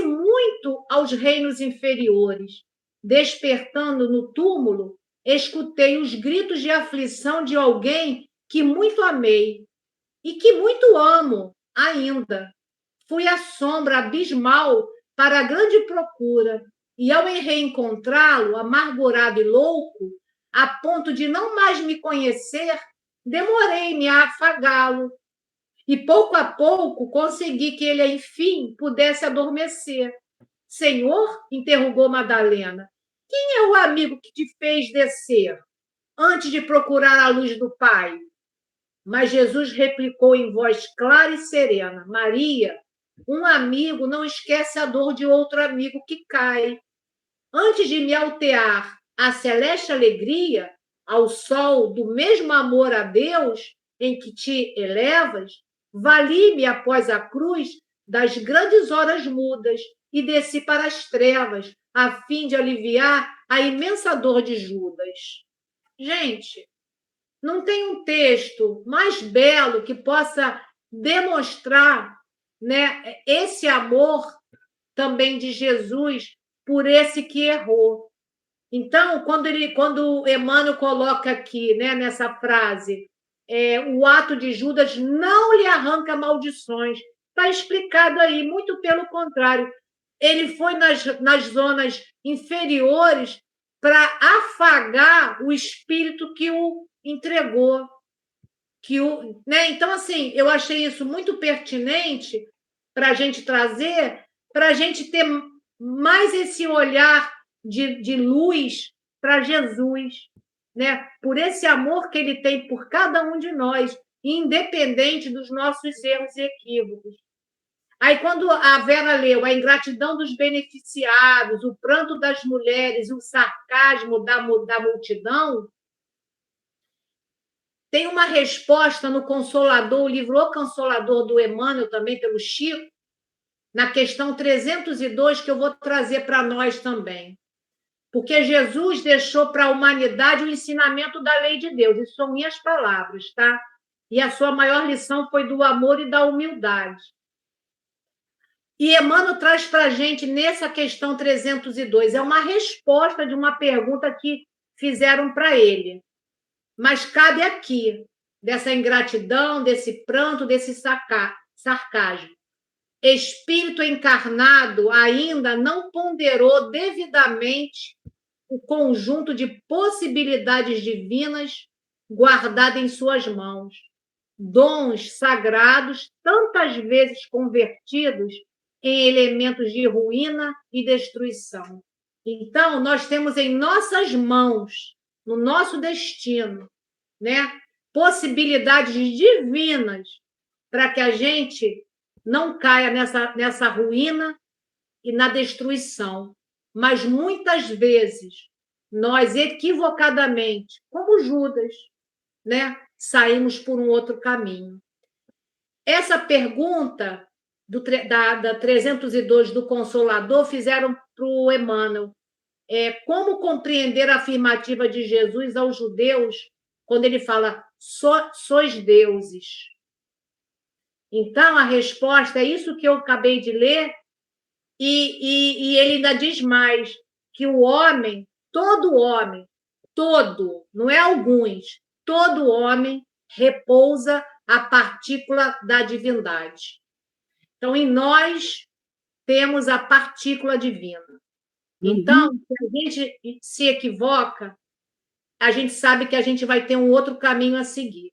muito aos reinos inferiores. Despertando no túmulo, escutei os gritos de aflição de alguém que muito amei e que muito amo ainda. Fui à sombra abismal para a grande procura, e ao reencontrá-lo, amargurado e louco, a ponto de não mais me conhecer, demorei-me a afagá-lo. E pouco a pouco consegui que ele, enfim, pudesse adormecer. Senhor, interrogou Madalena, quem é o amigo que te fez descer, antes de procurar a luz do Pai? Mas Jesus replicou em voz clara e serena: Maria, um amigo não esquece a dor de outro amigo que cai. Antes de me altear à celeste alegria, ao sol do mesmo amor a Deus em que te elevas, vali-me após a cruz das grandes horas mudas e desci para as trevas, a fim de aliviar a imensa dor de Judas. Gente, não tem um texto mais belo que possa demonstrar, né, esse amor também de Jesus por esse que errou. Então, quando Emmanuel coloca aqui, né, nessa frase, o ato de Judas não lhe arranca maldições, está explicado aí, muito pelo contrário. Ele foi nas zonas inferiores para afagar o espírito que o entregou. né? Então, assim, eu achei isso muito pertinente para a gente trazer, para a gente ter mais esse olhar de luz para Jesus, né? Por esse amor que ele tem por cada um de nós, independente dos nossos erros e equívocos. Aí, quando a Vera leu a ingratidão dos beneficiados, o pranto das mulheres, o sarcasmo da multidão, tem uma resposta no Consolador, o livro O Consolador, do Emmanuel, também pelo Chico, na questão 302, que eu vou trazer para nós também. Porque Jesus deixou para a humanidade o ensinamento da lei de Deus, isso são minhas palavras, tá? E a sua maior lição foi do amor e da humildade. E Emmanuel traz para a gente, nessa questão 302, é uma resposta de uma pergunta que fizeram para ele. Mas cabe aqui, dessa ingratidão, desse pranto, desse sarcasmo. Espírito encarnado ainda não ponderou devidamente o conjunto de possibilidades divinas guardado em suas mãos, dons sagrados tantas vezes convertidos em elementos de ruína e destruição. Então, nós temos em nossas mãos, no nosso destino, né, possibilidades divinas para que a gente não caia nessa ruína e na destruição. Mas muitas vezes nós equivocadamente, como Judas, né, saímos por um outro caminho. Essa pergunta da 302 do Consolador fizeram para o Emmanuel. Como compreender a afirmativa de Jesus aos judeus quando ele fala sois deuses? Então, a resposta é isso que eu acabei de ler, e ele ainda diz mais, que o homem, todo, não é alguns, todo homem repousa a partícula da divindade. Então, em nós temos a partícula divina. Então, se a gente se equivoca, a gente sabe que a gente vai ter um outro caminho a seguir.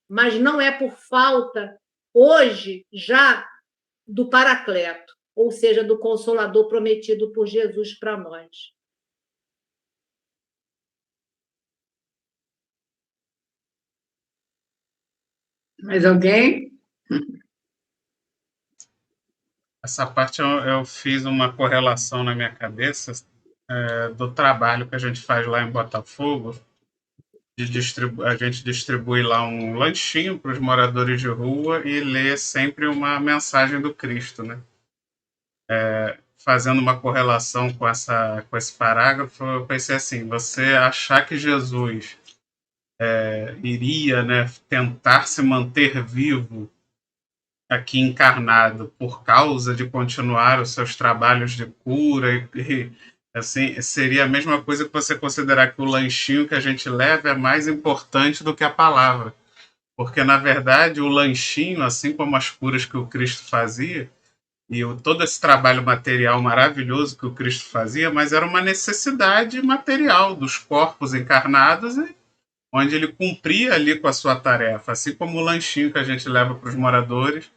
Mas não é por falta, hoje, já do Paracleto, ou seja, do Consolador prometido por Jesus para nós. Mais alguém? Essa parte eu fiz uma correlação na minha cabeça do trabalho que a gente faz lá em Botafogo. A gente distribui lá um lanchinho para os moradores de rua e lê sempre uma mensagem do Cristo, né? Fazendo uma correlação com esse parágrafo, eu pensei assim: você achar que Jesus iria, né, tentar se manter vivo aqui encarnado por causa de continuar os seus trabalhos de cura e assim, seria a mesma coisa que você considerar que o lanchinho que a gente leva é mais importante do que a palavra, porque na verdade o lanchinho, assim como as curas que o Cristo fazia e todo esse trabalho material maravilhoso que o Cristo fazia, mas era uma necessidade material dos corpos encarnados, onde ele cumpria ali com a sua tarefa, assim como o lanchinho que a gente leva para os moradores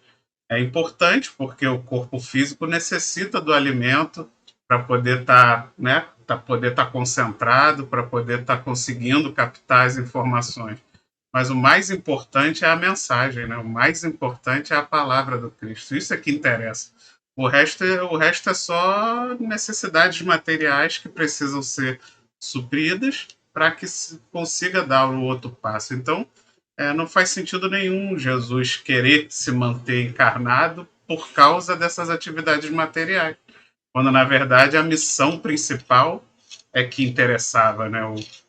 é importante, porque o corpo físico necessita do alimento para poder estar, né, poder estar concentrado, para poder estar conseguindo captar as informações. Mas o mais importante é a mensagem, né? O mais importante é a palavra do Cristo. Isso é que interessa. O resto é só necessidades materiais que precisam ser supridas para que se consiga dar o outro passo. Então, não faz sentido nenhum Jesus querer se manter encarnado por causa dessas atividades materiais, quando, na verdade, a missão principal é que interessava, né?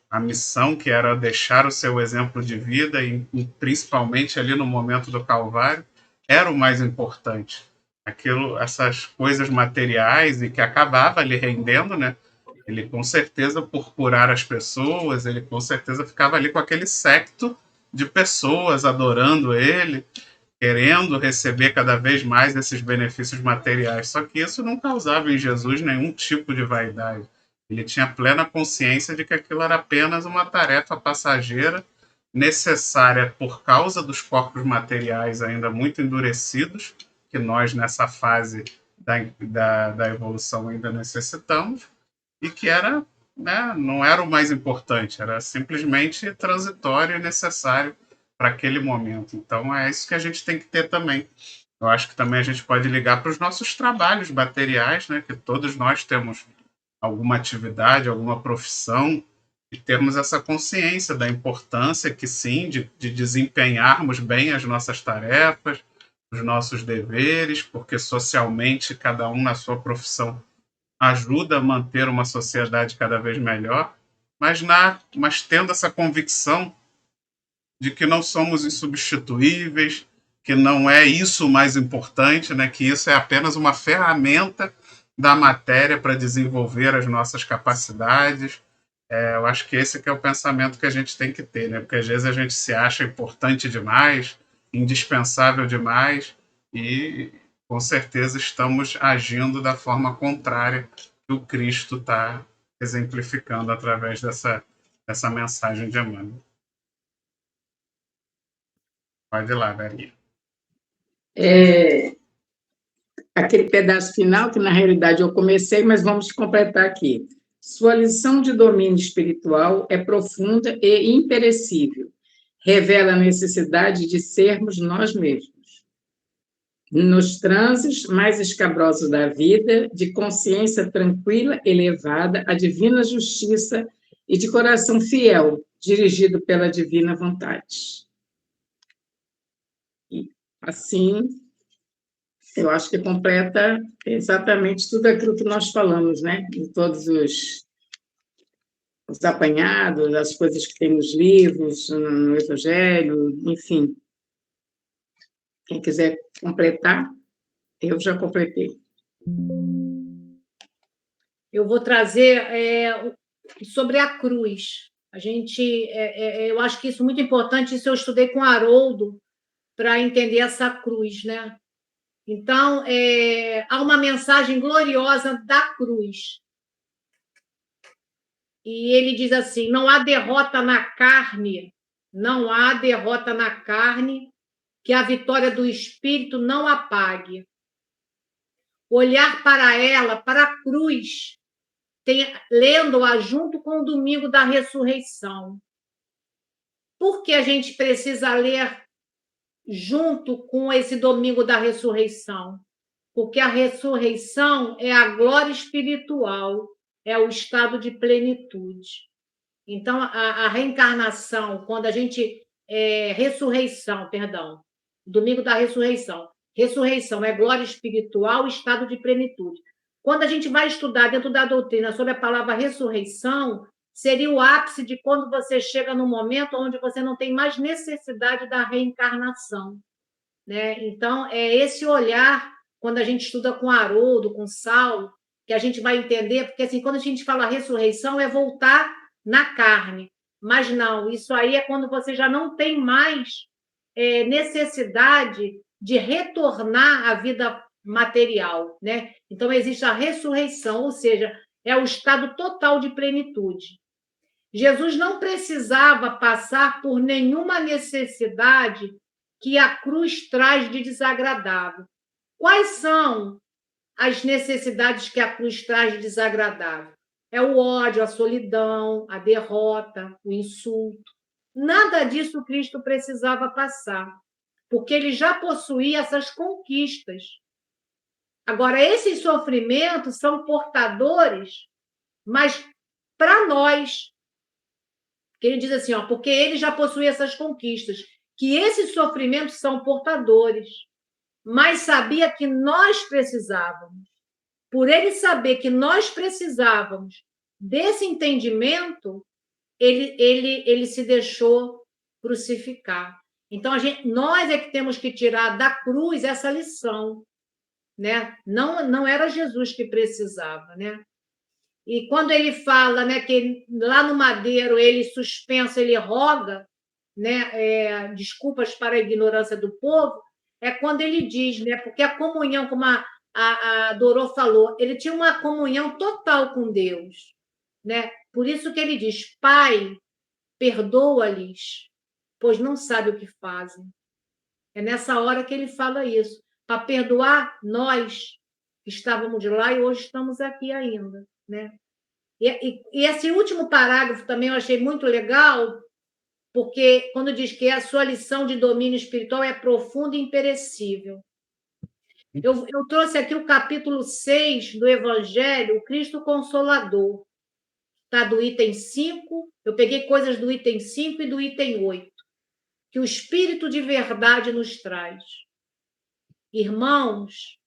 A missão que era deixar o seu exemplo de vida, e principalmente ali no momento do Calvário, era o mais importante. Essas coisas materiais e que acabava ali rendendo, né? Ele, com certeza, por curar as pessoas, ele, com certeza, ficava ali com aquele séquito de pessoas adorando ele, querendo receber cada vez mais desses benefícios materiais. Só que isso não causava em Jesus nenhum tipo de vaidade. Ele tinha plena consciência de que aquilo era apenas uma tarefa passageira necessária por causa dos corpos materiais ainda muito endurecidos, que nós, nessa fase da evolução, ainda necessitamos, e que era, né, não era o mais importante, era simplesmente transitório e necessário para aquele momento. Então, é isso que a gente tem que ter também. Eu acho que também a gente pode ligar para os nossos trabalhos materiais, né, que todos nós temos alguma atividade, alguma profissão, e termos essa consciência da importância que sim, de desempenharmos bem as nossas tarefas, os nossos deveres, porque socialmente cada um na sua profissão ajuda a manter uma sociedade cada vez melhor, mas tendo essa convicção de que não somos insubstituíveis, que não é isso o mais importante, né? Que isso é apenas uma ferramenta da matéria para desenvolver as nossas capacidades. Eu acho que esse que é o pensamento que a gente tem que ter, né? Porque às vezes a gente se acha importante demais, indispensável demais, e com certeza estamos agindo da forma contrária que o Cristo está exemplificando através dessa mensagem de Emmanuel. Pode ir lá, Verinha. Aquele pedaço final, que na realidade eu comecei, mas vamos completar aqui. Sua lição de domínio espiritual é profunda e imperecível. Revela a necessidade de sermos nós mesmos. Nos transes mais escabrosos da vida, de consciência tranquila, elevada, a divina justiça e de coração fiel, dirigido pela divina vontade. E assim, eu acho que completa exatamente tudo aquilo que nós falamos, né? Em todos os apanhados, as coisas que tem nos livros, no Evangelho, enfim. Quem quiser completar, eu já completei. Eu vou trazer sobre a cruz. Eu acho que isso é muito importante, isso eu estudei com Haroldo para entender essa cruz, né? Então, há uma mensagem gloriosa da cruz. E ele diz assim: não há derrota na carne, não há derrota na carne que a vitória do Espírito não apague. Olhar para ela, para a cruz, lendo-a junto com o domingo da ressurreição. Por que a gente precisa ler junto com esse domingo da ressurreição? Porque a ressurreição é a glória espiritual, é o estado de plenitude. Então, a reencarnação, quando a gente... ressurreição, perdão. Domingo da ressurreição. Ressurreição é glória espiritual, estado de plenitude. Quando a gente vai estudar dentro da doutrina sobre a palavra ressurreição, seria o ápice de quando você chega num momento onde você não tem mais necessidade da reencarnação, né? Então, é esse olhar, quando a gente estuda com Haroldo, com Saulo, que a gente vai entender, porque assim, quando a gente fala ressurreição, é voltar na carne. Mas não, isso aí é quando você já não tem mais necessidade de retornar à vida material, né? Então, existe a ressurreição, ou seja, é o estado total de plenitude. Jesus não precisava passar por nenhuma necessidade que a cruz traz de desagradável. Quais são as necessidades que a cruz traz de desagradável? É o ódio, a solidão, a derrota, o insulto. Nada disso Cristo precisava passar, porque ele já possuía essas conquistas. Agora, esses sofrimentos são portadores, mas para nós, que ele diz assim, porque ele já possuía essas conquistas, que esses sofrimentos são portadores, mas sabia que nós precisávamos. Por ele saber que nós precisávamos desse entendimento, ele se deixou crucificar. Então, nós é que temos que tirar da cruz essa lição, né? Não era Jesus que precisava, né? E quando ele fala, né, que lá no madeiro ele suspenso, ele roga, né, desculpas para a ignorância do povo, é quando ele diz, né, porque a comunhão, como a Dorô falou, ele tinha uma comunhão total com Deus, né? Por isso que ele diz: Pai, perdoa-lhes, pois não sabem o que fazem. É nessa hora que ele fala isso, para perdoar nós que estávamos de lá e hoje estamos aqui ainda, né? E esse último parágrafo também eu achei muito legal, porque quando diz que a sua lição de domínio espiritual é profunda e imperecível. Eu trouxe aqui o capítulo 6 do Evangelho, o Cristo Consolador. Está do item 5, eu peguei coisas do item 5 e do item 8, que o Espírito de verdade nos traz. Irmãos,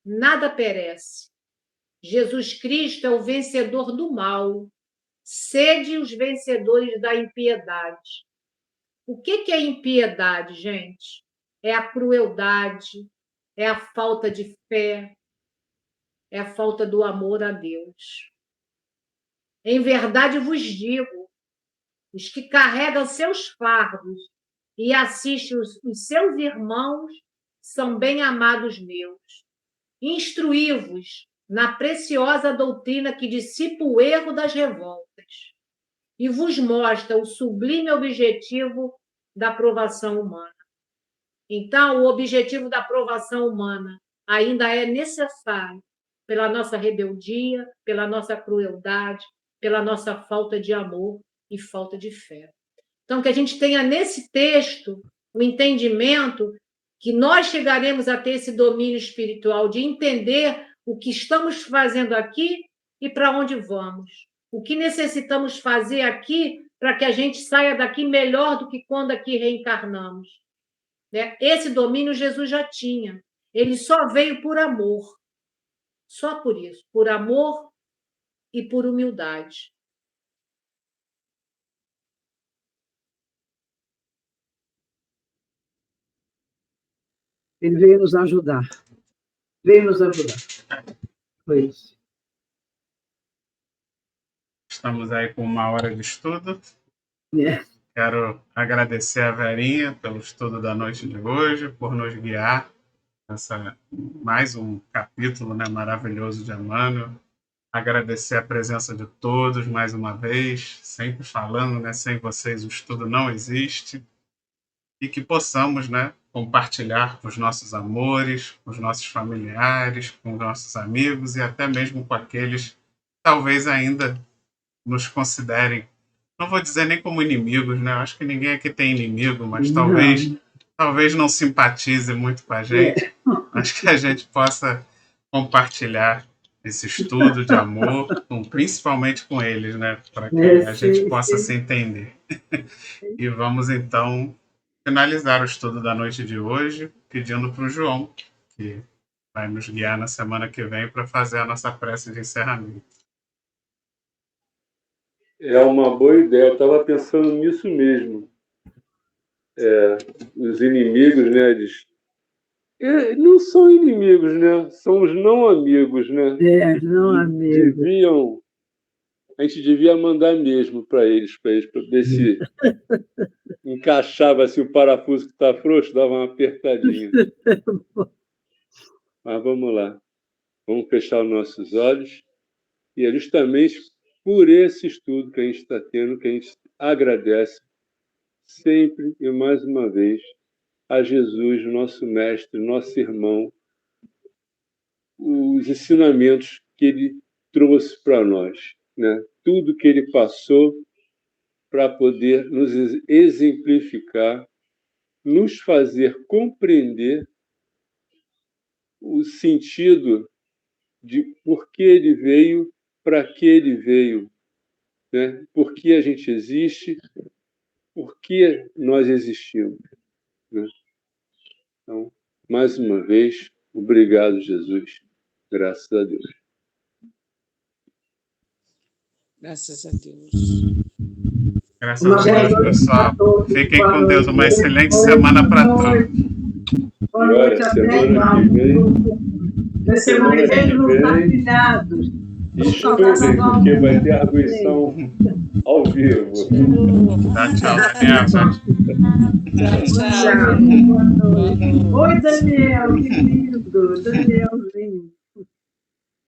nada perece. Jesus Cristo é o vencedor do mal. Sede os vencedores da impiedade. O que é impiedade, gente? É a crueldade, é a falta de fé, é a falta do amor a Deus. Em verdade vos digo, os que carregam seus fardos e assistem os seus irmãos são bem-amados meus. Instruí-vos na preciosa doutrina que dissipa o erro das revoltas e vos mostra o sublime objetivo da aprovação humana. Então, o objetivo da aprovação humana ainda é necessário pela nossa rebeldia, pela nossa crueldade, pela nossa falta de amor e falta de fé. Então, que a gente tenha nesse texto o entendimento que nós chegaremos a ter esse domínio espiritual de entender o que estamos fazendo aqui e para onde vamos. O que necessitamos fazer aqui para que a gente saia daqui melhor do que quando aqui reencarnamos. Esse domínio Jesus já tinha. Ele só veio por amor. Só por isso. Por amor e por humildade. Ele veio nos ajudar. Veio nos ajudar. Foi isso. Estamos aí com 1 hora de estudo. É. Quero agradecer a Verinha pelo estudo da noite de hoje, por nos guiar nessa mais um capítulo, né, maravilhoso de Emmanuel. Agradecer a presença de todos mais uma vez, sempre falando, né, sem vocês o estudo não existe. E que possamos, né, compartilhar com os nossos amores, com os nossos familiares, com os nossos amigos e até mesmo com aqueles que talvez ainda nos considerem, não vou dizer nem como inimigos, né? Eu acho que ninguém aqui tem inimigo, mas talvez não simpatize muito com a gente. Acho que a gente possa compartilhar esse estudo de amor, principalmente com eles, né? Para que a gente possa se entender. E vamos, então, finalizar o estudo da noite de hoje, pedindo para o João, que vai nos guiar na semana que vem para fazer a nossa prece de encerramento. É uma boa ideia, eu estava pensando nisso mesmo. Os inimigos, né, eles não são inimigos, né? São os não amigos, né? Não amigos. A gente devia mandar mesmo para eles, para ver se encaixava assim, o parafuso que está frouxo, dava uma apertadinha. Mas vamos lá. Vamos fechar os nossos olhos. E é justamente por esse estudo que a gente está tendo, que a gente agradece sempre e mais uma vez a Jesus, nosso mestre, nosso irmão, os ensinamentos que ele trouxe para nós, né? Tudo que ele passou para poder nos exemplificar, nos fazer compreender o sentido de por que ele veio, para que ele veio, né? Por que a gente existe, por que nós existimos, né? Então, mais uma vez, obrigado, Jesus. Graças a Deus. Graças a Deus. Graças a Deus, pessoal. Fiquem com Deus. Uma excelente semana para todos. Boa noite a semana que vem. Na semana que vem, vamos estar pilhados. Estudem, porque vai ter arguição ao vivo. Tchau, Daniel. Tchau. Oi, Daniel, que lindo. Danielzinho.